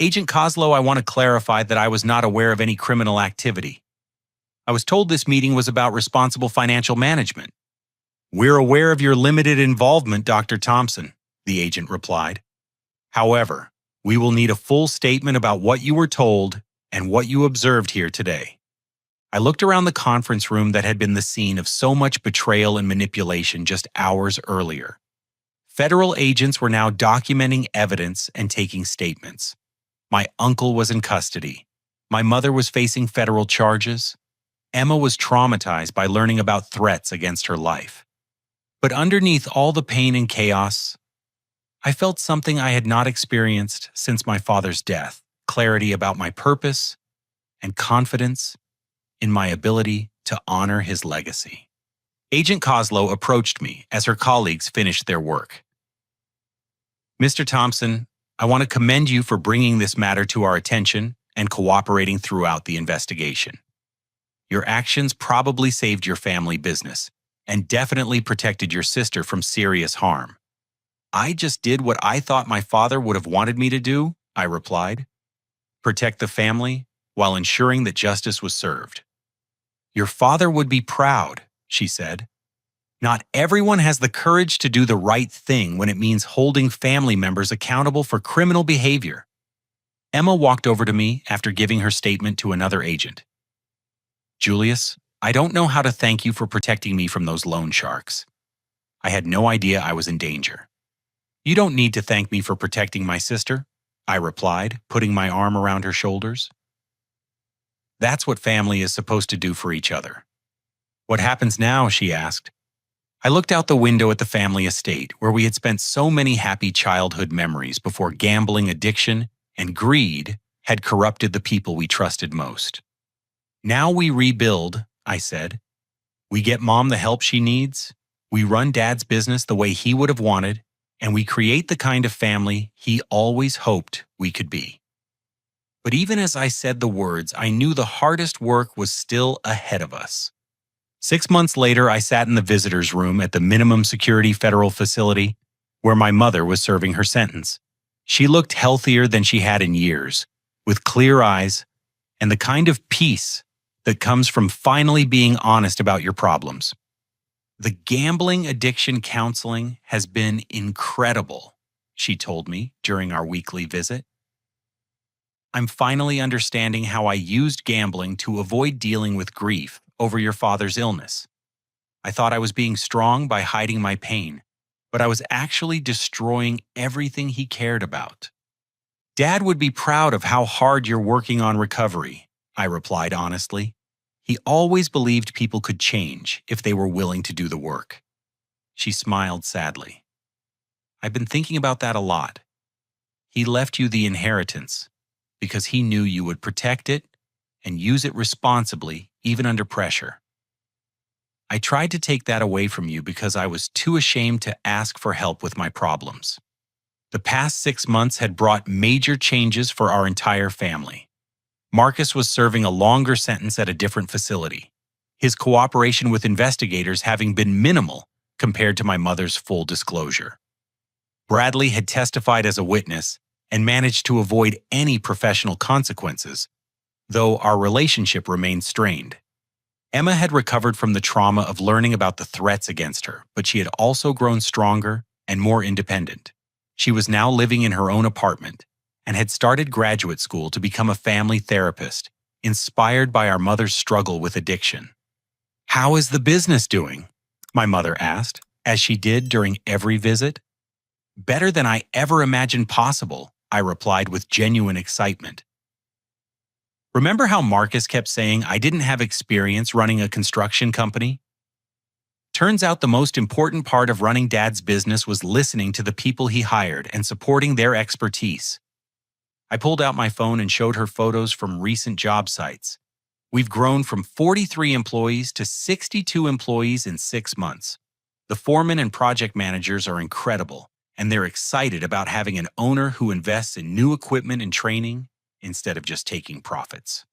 Agent Coslow, I want to clarify that I was not aware of any criminal activity. I was told this meeting was about responsible financial management. We're aware of your limited involvement, Dr. Thompson, the agent replied. However, we will need a full statement about what you were told and what you observed here today. I looked around the conference room that had been the scene of so much betrayal and manipulation just hours earlier. Federal agents were now documenting evidence and taking statements. My uncle was in custody. My mother was facing federal charges. Emma was traumatized by learning about threats against her life. But underneath all the pain and chaos, I felt something I had not experienced since my father's death: clarity about my purpose and confidence in my ability to honor his legacy. Agent Coslow approached me as her colleagues finished their work. Mr. Thompson, I want to commend you for bringing this matter to our attention and cooperating throughout the investigation. Your actions probably saved your family business and definitely protected your sister from serious harm. I just did what I thought my father would have wanted me to do, I replied. Protect the family while ensuring that justice was served. Your father would be proud, she said. Not everyone has the courage to do the right thing when it means holding family members accountable for criminal behavior. Emma walked over to me after giving her statement to another agent. Julius, I don't know how to thank you for protecting me from those loan sharks. I had no idea I was in danger. You don't need to thank me for protecting my sister, I replied, putting my arm around her shoulders. That's what family is supposed to do for each other. What happens now? She asked. I looked out the window at the family estate where we had spent so many happy childhood memories before gambling addiction and greed had corrupted the people we trusted most. Now we rebuild, I said. We get Mom the help she needs, we run Dad's business the way he would have wanted, and we create the kind of family he always hoped we could be. But even as I said the words, I knew the hardest work was still ahead of us. 6 months later, I sat in the visitor's room at the minimum security federal facility where my mother was serving her sentence. She looked healthier than she had in years, with clear eyes and the kind of peace that comes from finally being honest about your problems. The gambling addiction counseling has been incredible, she told me during our weekly visit. I'm finally understanding how I used gambling to avoid dealing with grief over your father's illness. I thought I was being strong by hiding my pain, but I was actually destroying everything he cared about. Dad would be proud of how hard you're working on recovery, I replied honestly. He always believed people could change if they were willing to do the work. She smiled sadly. I've been thinking about that a lot. He left you the inheritance because he knew you would protect it and use it responsibly, even under pressure. I tried to take that away from you because I was too ashamed to ask for help with my problems. The past 6 months had brought major changes for our entire family. Marcus was serving a longer sentence at a different facility, his cooperation with investigators having been minimal compared to my mother's full disclosure. Bradley had testified as a witness and managed to avoid any professional consequences, though our relationship remained strained. Emma had recovered from the trauma of learning about the threats against her, but she had also grown stronger and more independent. She was now living in her own apartment and had started graduate school to become a family therapist, inspired by our mother's struggle with addiction. "How is the business doing?" my mother asked, as she did during every visit. "Better than I ever imagined possible," I replied with genuine excitement. Remember how Marcus kept saying I didn't have experience running a construction company? Turns out the most important part of running Dad's business was listening to the people he hired and supporting their expertise. I pulled out my phone and showed her photos from recent job sites. We've grown from 43 employees to 62 employees in 6 months. The foremen and project managers are incredible, and they're excited about having an owner who invests in new equipment and training instead of just taking profits.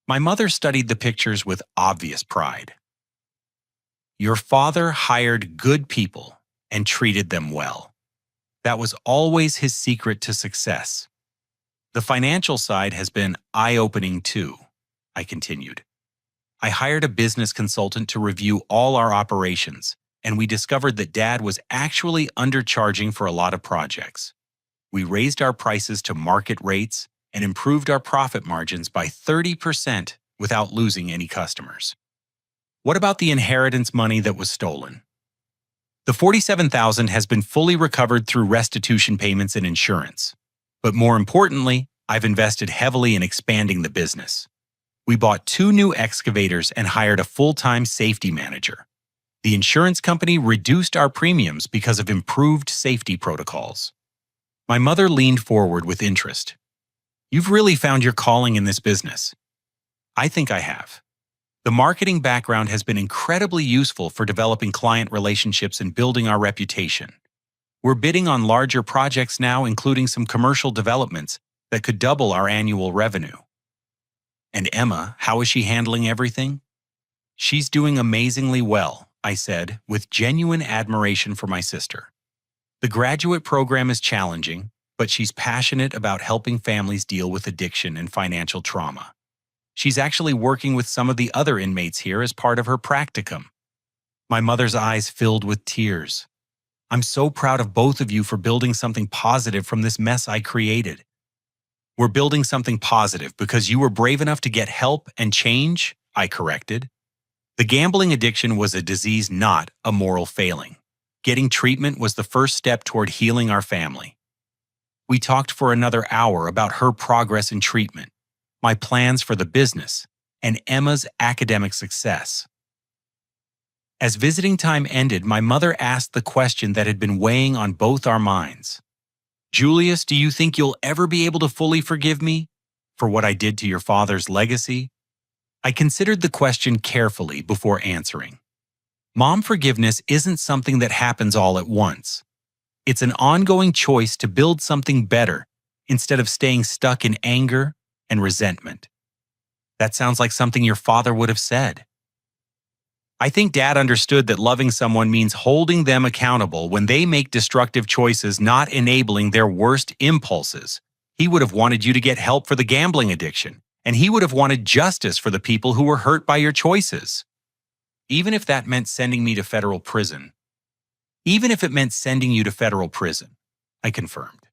My mother studied the pictures with obvious pride. Your father hired good people and treated them well. That was always his secret to success. The financial side has been eye-opening too, I continued. I hired a business consultant to review all our operations, and we discovered that Dad was actually undercharging for a lot of projects. We raised our prices to market rates and improved our profit margins by 30% without losing any customers. What about the inheritance money that was stolen? The $47,000 has been fully recovered through restitution payments and insurance. But more importantly, I've invested heavily in expanding the business. We bought 2 new excavators and hired a full-time safety manager. The insurance company reduced our premiums because of improved safety protocols. My mother leaned forward with interest. You've really found your calling in this business. I think I have. The marketing background has been incredibly useful for developing client relationships and building our reputation. We're bidding on larger projects now, including some commercial developments that could double our annual revenue. And Emma, how is she handling everything? She's doing amazingly well, I said, with genuine admiration for my sister. The graduate program is challenging, but she's passionate about helping families deal with addiction and financial trauma. She's actually working with some of the other inmates here as part of her practicum. My mother's eyes filled with tears. I'm so proud of both of you for building something positive from this mess I created. We're building something positive because you were brave enough to get help and change, I corrected. The gambling addiction was a disease, not a moral failing. Getting treatment was the first step toward healing our family. We talked for another hour about her progress in treatment, my plans for the business, and Emma's academic success. As visiting time ended, my mother asked the question that had been weighing on both our minds. Julius, do you think you'll ever be able to fully forgive me for what I did to your father's legacy? I considered the question carefully before answering. Mom, forgiveness isn't something that happens all at once. It's an ongoing choice to build something better instead of staying stuck in anger and resentment. That sounds like something your father would have said. I think Dad understood that loving someone means holding them accountable when they make destructive choices, not enabling their worst impulses. He would have wanted you to get help for the gambling addiction, and he would have wanted justice for the people who were hurt by your choices. Even if that meant sending me to federal prison. Even if it meant sending you to federal prison, I confirmed.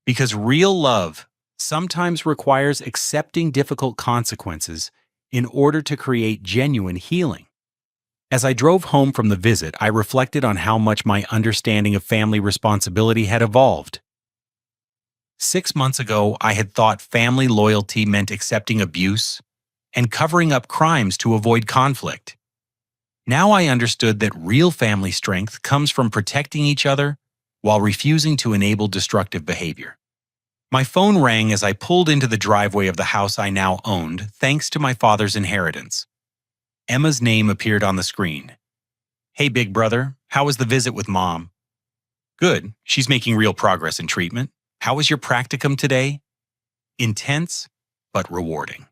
Because real love sometimes requires accepting difficult consequences in order to create genuine healing. As I drove home from the visit, I reflected on how much my understanding of family responsibility had evolved. 6 months ago, I had thought family loyalty meant accepting abuse and covering up crimes to avoid conflict. Now I understood that real family strength comes from protecting each other while refusing to enable destructive behavior. My phone rang as I pulled into the driveway of the house I now owned, thanks to my father's inheritance. Emma's name appeared on the screen. Hey, big brother, how was the visit with Mom? Good, she's making real progress in treatment. How was your practicum today? Intense, but rewarding.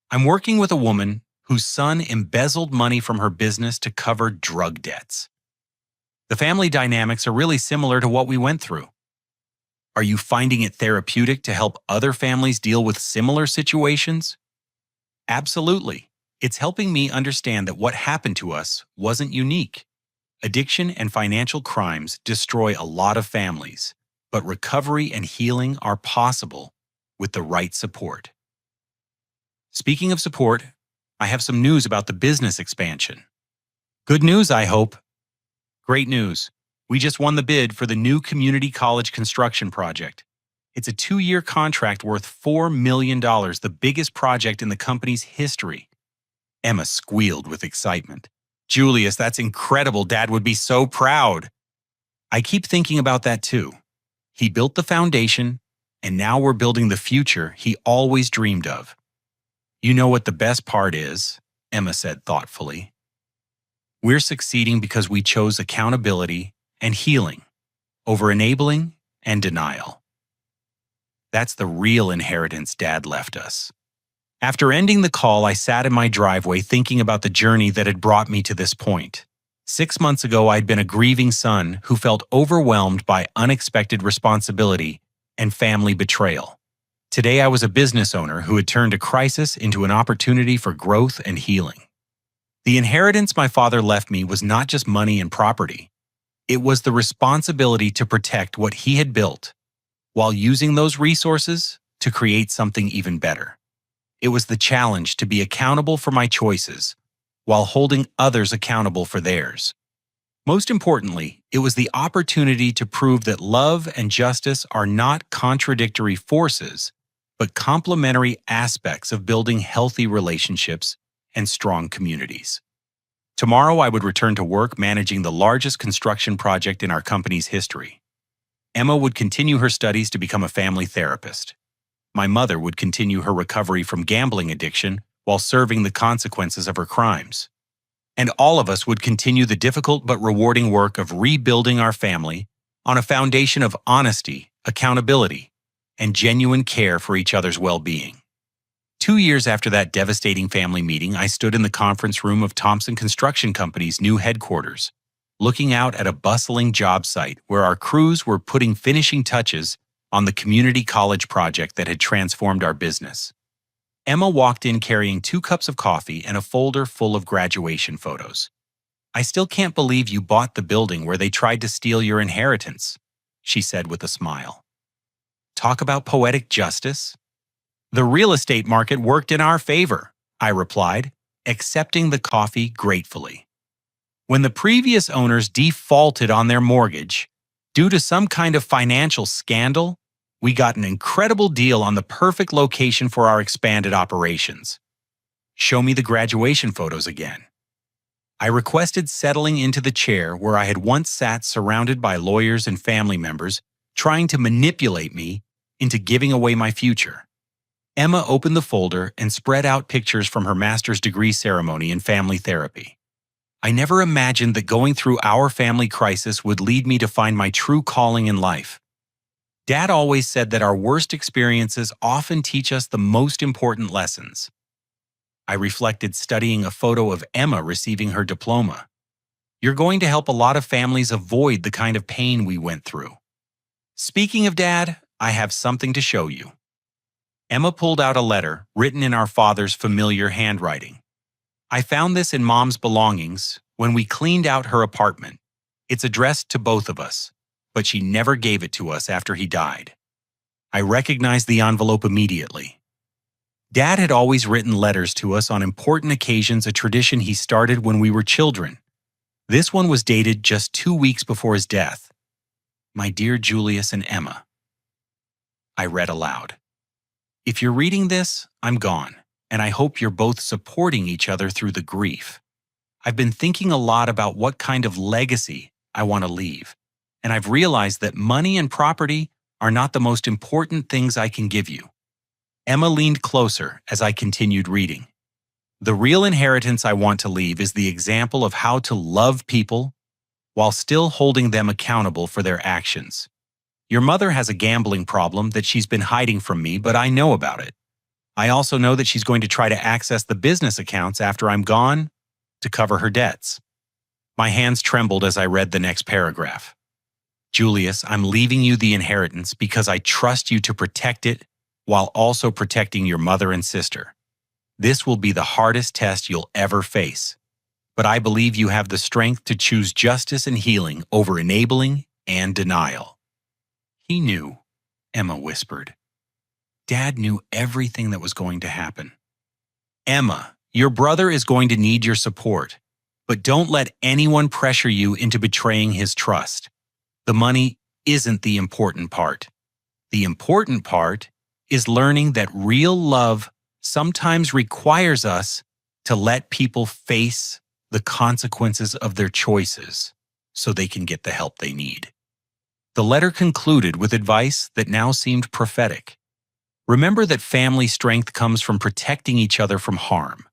I'm working with a woman whose son embezzled money from her business to cover drug debts. The family dynamics are really similar to what we went through. Are you finding it therapeutic to help other families deal with similar situations? Absolutely. It's helping me understand that what happened to us wasn't unique. Addiction and financial crimes destroy a lot of families, but recovery and healing are possible with the right support. Speaking of support, I have some news about the business expansion. Good news, I hope. Great news. We just won the bid for the new community college construction project. It's a 2-year contract worth $4 million, the biggest project in the company's history. Emma squealed with excitement. Julius, that's incredible. Dad would be so proud. I keep thinking about that too. He built the foundation, and now we're building the future he always dreamed of. You know what the best part is, Emma said thoughtfully. We're succeeding because we chose accountability and healing over enabling and denial. That's the real inheritance Dad left us. After ending the call, I sat in my driveway thinking about the journey that had brought me to this point. 6 months ago, I'd been a grieving son who felt overwhelmed by unexpected responsibility and family betrayal. Today, I was a business owner who had turned a crisis into an opportunity for growth and healing. The inheritance my father left me was not just money and property. It was the responsibility to protect what he had built, while using those resources to create something even better. It was the challenge to be accountable for my choices, while holding others accountable for theirs. Most importantly, it was the opportunity to prove that love and justice are not contradictory forces, but complementary aspects of building healthy relationships and strong communities. Tomorrow, I would return to work managing the largest construction project in our company's history. Emma would continue her studies to become a family therapist. My mother would continue her recovery from gambling addiction while serving the consequences of her crimes. And all of us would continue the difficult but rewarding work of rebuilding our family on a foundation of honesty, accountability, and genuine care for each other's well-being. 2 years after that devastating family meeting, I stood in the conference room of Thompson Construction Company's new headquarters, looking out at a bustling job site where our crews were putting finishing touches on the community college project that had transformed our business. Emma walked in carrying 2 cups of coffee and a folder full of graduation photos. "I still can't believe you bought the building where they tried to steal your inheritance," she said with a smile. Talk about poetic justice. "The real estate market worked in our favor," I replied, accepting the coffee gratefully. "When the previous owners defaulted on their mortgage, due to some kind of financial scandal, we got an incredible deal on the perfect location for our expanded operations." "Show me the graduation photos again." I requested, settling into the chair where I had once sat surrounded by lawyers and family members trying to manipulate me into giving away my future. Emma opened the folder and spread out pictures from her master's degree ceremony in family therapy. I never imagined that going through our family crisis would lead me to find my true calling in life. Dad always said that our worst experiences often teach us the most important lessons. I reflected, studying a photo of Emma receiving her diploma. "You're going to help a lot of families avoid the kind of pain we went through." Speaking of Dad, I have something to show you. Emma pulled out a letter written in our father's familiar handwriting. "I found this in Mom's belongings when we cleaned out her apartment. It's addressed to both of us, but she never gave it to us after he died." I recognized the envelope immediately. Dad had always written letters to us on important occasions, a tradition he started when we were children. This one was dated just 2 weeks before his death. "My dear Julius and Emma," I read aloud. "If you're reading this, I'm gone, and I hope you're both supporting each other through the grief. I've been thinking a lot about what kind of legacy I want to leave, and I've realized that money and property are not the most important things I can give you." Emma leaned closer as I continued reading. "The real inheritance I want to leave is the example of how to love people while still holding them accountable for their actions. Your mother has a gambling problem that she's been hiding from me, but I know about it. I also know that she's going to try to access the business accounts after I'm gone to cover her debts." My hands trembled as I read the next paragraph. "Julius, I'm leaving you the inheritance because I trust you to protect it while also protecting your mother and sister. This will be the hardest test you'll ever face, but I believe you have the strength to choose justice and healing over enabling and denial." "He knew," Emma whispered. Dad knew everything that was going to happen. "Emma, your brother is going to need your support, but don't let anyone pressure you into betraying his trust. The money isn't the important part. The important part is learning that real love sometimes requires us to let people face the consequences of their choices so they can get the help they need." The letter concluded with advice that now seemed prophetic. Remember that family strength comes from protecting each other from harm,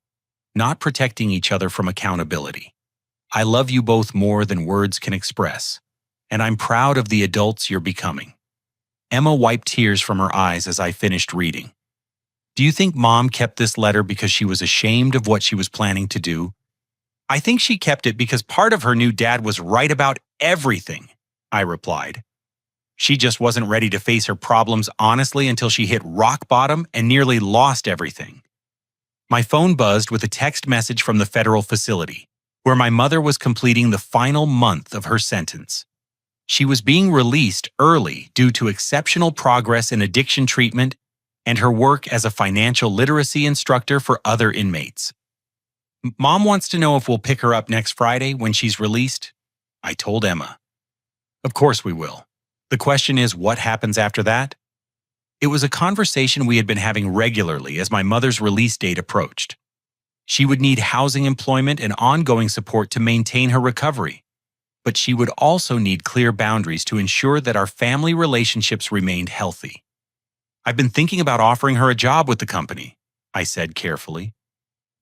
not protecting each other from accountability. I love you both more than words can express, and I'm proud of the adults you're becoming. Emma wiped tears from her eyes as I finished reading. "Do you think Mom kept this letter because she was ashamed of what she was planning to do? I think she kept it because part of her new dad was right about everything, I replied. She just wasn't ready to face her problems honestly until she hit rock bottom and nearly lost everything. My phone buzzed with a text message from the federal facility, where my mother was completing the final month of her sentence. She was being released early due to exceptional progress in addiction treatment and her work as a financial literacy instructor for other inmates. Mom wants to know if we'll pick her up next Friday when she's released, I told Emma. Of course we will. The question is, what happens after that? It was a conversation we had been having regularly as my mother's release date approached. She would need housing employment and ongoing support to maintain her recovery, but she would also need clear boundaries to ensure that our family relationships remained healthy. I've been thinking about offering her a job with the company, I said carefully.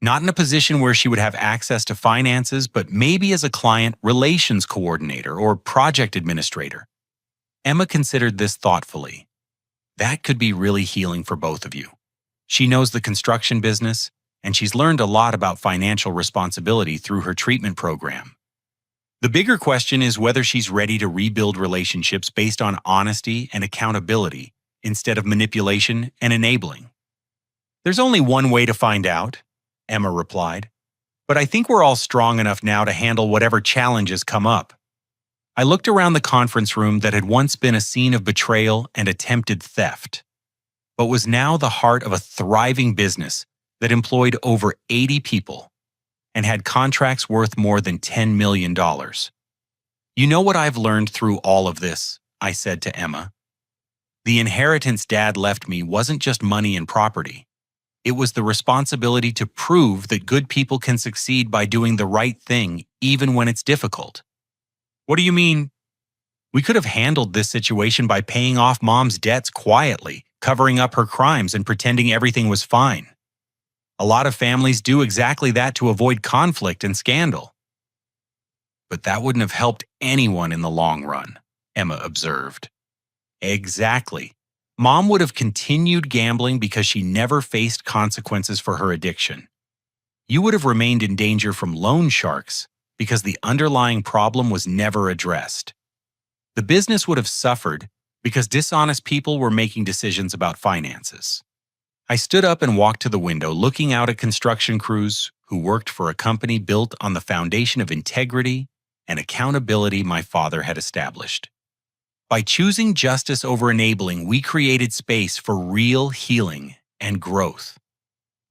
Not in a position where she would have access to finances, but maybe as a client relations coordinator or project administrator. Emma considered this thoughtfully. That could be really healing for both of you. She knows the construction business, and she's learned a lot about financial responsibility through her treatment program. The bigger question is whether she's ready to rebuild relationships based on honesty and accountability instead of manipulation and enabling. There's only one way to find out, Emma replied, but I think we're all strong enough now to handle whatever challenges come up. I looked around the conference room that had once been a scene of betrayal and attempted theft, but was now the heart of a thriving business that employed over 80 people and had contracts worth more than $10 million. You know what I've learned through all of this, I said to Emma. The inheritance Dad left me wasn't just money and property. It was the responsibility to prove that good people can succeed by doing the right thing even when it's difficult. What do you mean? We could have handled this situation by paying off Mom's debts quietly, covering up her crimes and pretending everything was fine. A lot of families do exactly that to avoid conflict and scandal. But that wouldn't have helped anyone in the long run, Emma observed. Exactly. Mom would have continued gambling because she never faced consequences for her addiction. You would have remained in danger from loan sharks because the underlying problem was never addressed. The business would have suffered because dishonest people were making decisions about finances. I stood up and walked to the window, looking out at construction crews who worked for a company built on the foundation of integrity and accountability my father had established. By choosing justice over enabling, we created space for real healing and growth.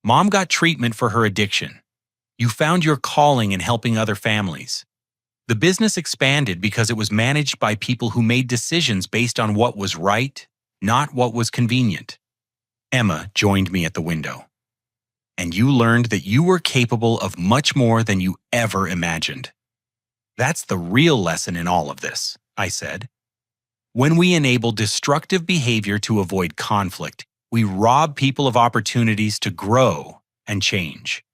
Mom got treatment for her addiction. You found your calling in helping other families. The business expanded because it was managed by people who made decisions based on what was right, not what was convenient. Emma joined me at the window. And you learned that you were capable of much more than you ever imagined. That's the real lesson in all of this, I said. When we enable destructive behavior to avoid conflict, we rob people of opportunities to grow and change.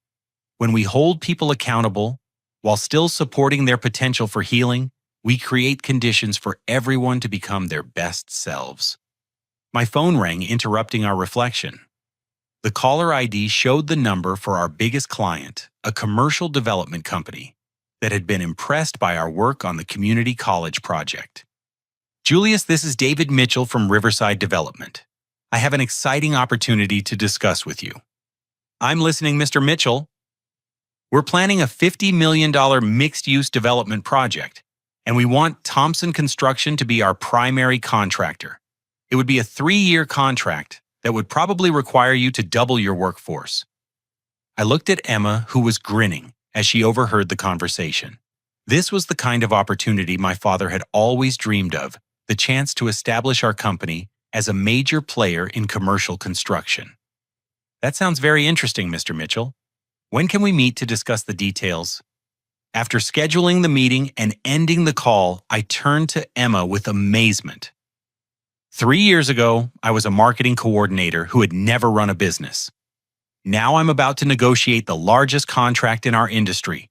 When we hold people accountable, while still supporting their potential for healing, we create conditions for everyone to become their best selves. My phone rang, interrupting our reflection. The caller ID showed the number for our biggest client, a commercial development company that had been impressed by our work on the community college project. Julius, this is David Mitchell from Riverside Development. I have an exciting opportunity to discuss with you. I'm listening, Mr. Mitchell. We're planning a $50 million mixed-use development project, and we want Thompson Construction to be our primary contractor. It would be a 3-year contract that would probably require you to double your workforce. I looked at Emma, who was grinning as she overheard the conversation. This was the kind of opportunity my father had always dreamed of, the chance to establish our company as a major player in commercial construction. That sounds very interesting, Mr. Mitchell. When can we meet to discuss the details? After scheduling the meeting and ending the call, I turned to Emma with amazement. 3 years ago, I was a marketing coordinator who had never run a business. Now I'm about to negotiate the largest contract in our industry.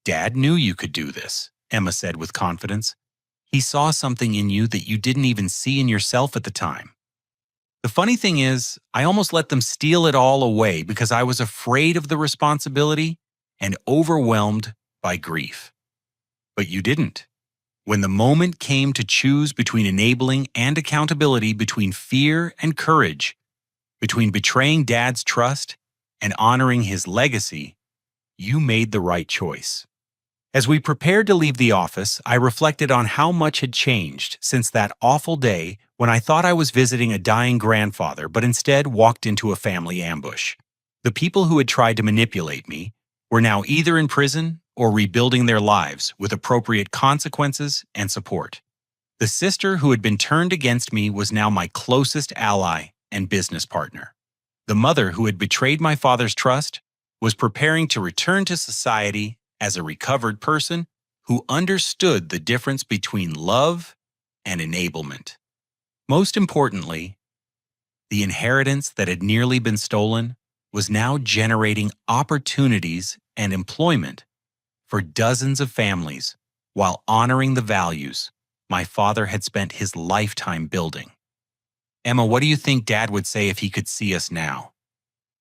Dad knew you could do this, Emma said with confidence. He saw something in you that you didn't even see in yourself at the time. The funny thing is, I almost let them steal it all away because I was afraid of the responsibility and overwhelmed by grief. But you didn't. When the moment came to choose between enabling and accountability, between fear and courage, between betraying Dad's trust and honoring his legacy, you made the right choice. As we prepared to leave the office, I reflected on how much had changed since that awful day when I thought I was visiting a dying grandfather but instead walked into a family ambush. The people who had tried to manipulate me were now either in prison or rebuilding their lives with appropriate consequences and support. The sister who had been turned against me was now my closest ally and business partner. The mother who had betrayed my father's trust was preparing to return to society as a recovered person who understood the difference between love and enablement. Most importantly, the inheritance that had nearly been stolen was now generating opportunities and employment for dozens of families while honoring the values my father had spent his lifetime building. Emma, what do you think Dad would say if he could see us now?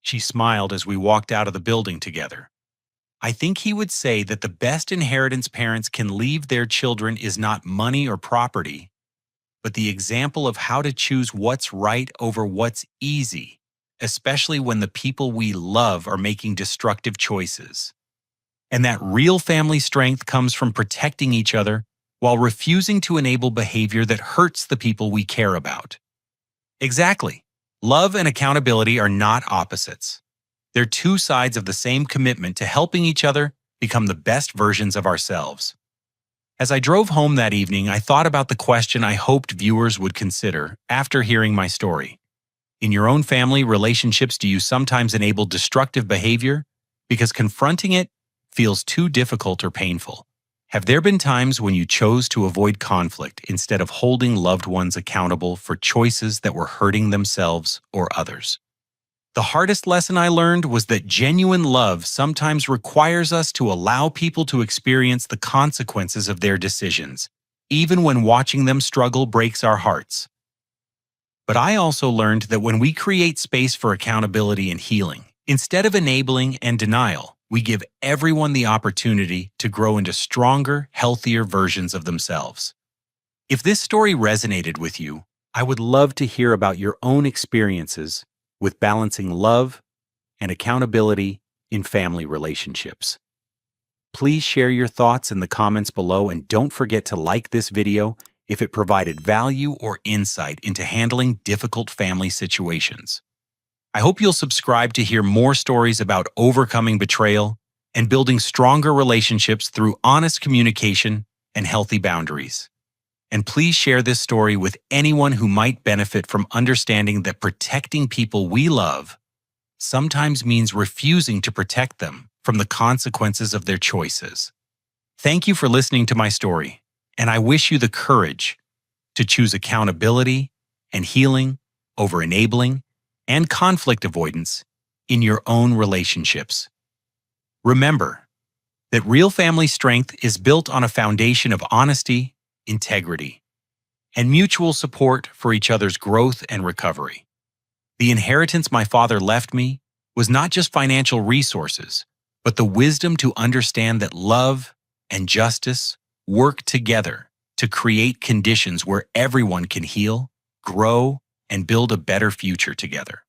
She smiled as we walked out of the building together. I think he would say that the best inheritance parents can leave their children is not money or property, but the example of how to choose what's right over what's easy, especially when the people we love are making destructive choices. And that real family strength comes from protecting each other while refusing to enable behavior that hurts the people we care about. Exactly. Love and accountability are not opposites. They're two sides of the same commitment to helping each other become the best versions of ourselves. As I drove home that evening, I thought about the question I hoped viewers would consider after hearing my story. In your own family relationships, do you sometimes enable destructive behavior because confronting it feels too difficult or painful? Have there been times when you chose to avoid conflict instead of holding loved ones accountable for choices that were hurting themselves or others? The hardest lesson I learned was that genuine love sometimes requires us to allow people to experience the consequences of their decisions, even when watching them struggle breaks our hearts. But I also learned that when we create space for accountability and healing, instead of enabling and denial, we give everyone the opportunity to grow into stronger, healthier versions of themselves. If this story resonated with you, I would love to hear about your own experiences with balancing love and accountability in family relationships. Please share your thoughts in the comments below, and don't forget to like this video if it provided value or insight into handling difficult family situations. I hope you'll subscribe to hear more stories about overcoming betrayal and building stronger relationships through honest communication and healthy boundaries. And please share this story with anyone who might benefit from understanding that protecting people we love sometimes means refusing to protect them from the consequences of their choices. Thank you for listening to my story, and I wish you the courage to choose accountability and healing over enabling and conflict avoidance in your own relationships. Remember that real family strength is built on a foundation of honesty, integrity, and mutual support for each other's growth and recovery. The inheritance my father left me was not just financial resources, but the wisdom to understand that love and justice work together to create conditions where everyone can heal, grow, and build a better future together.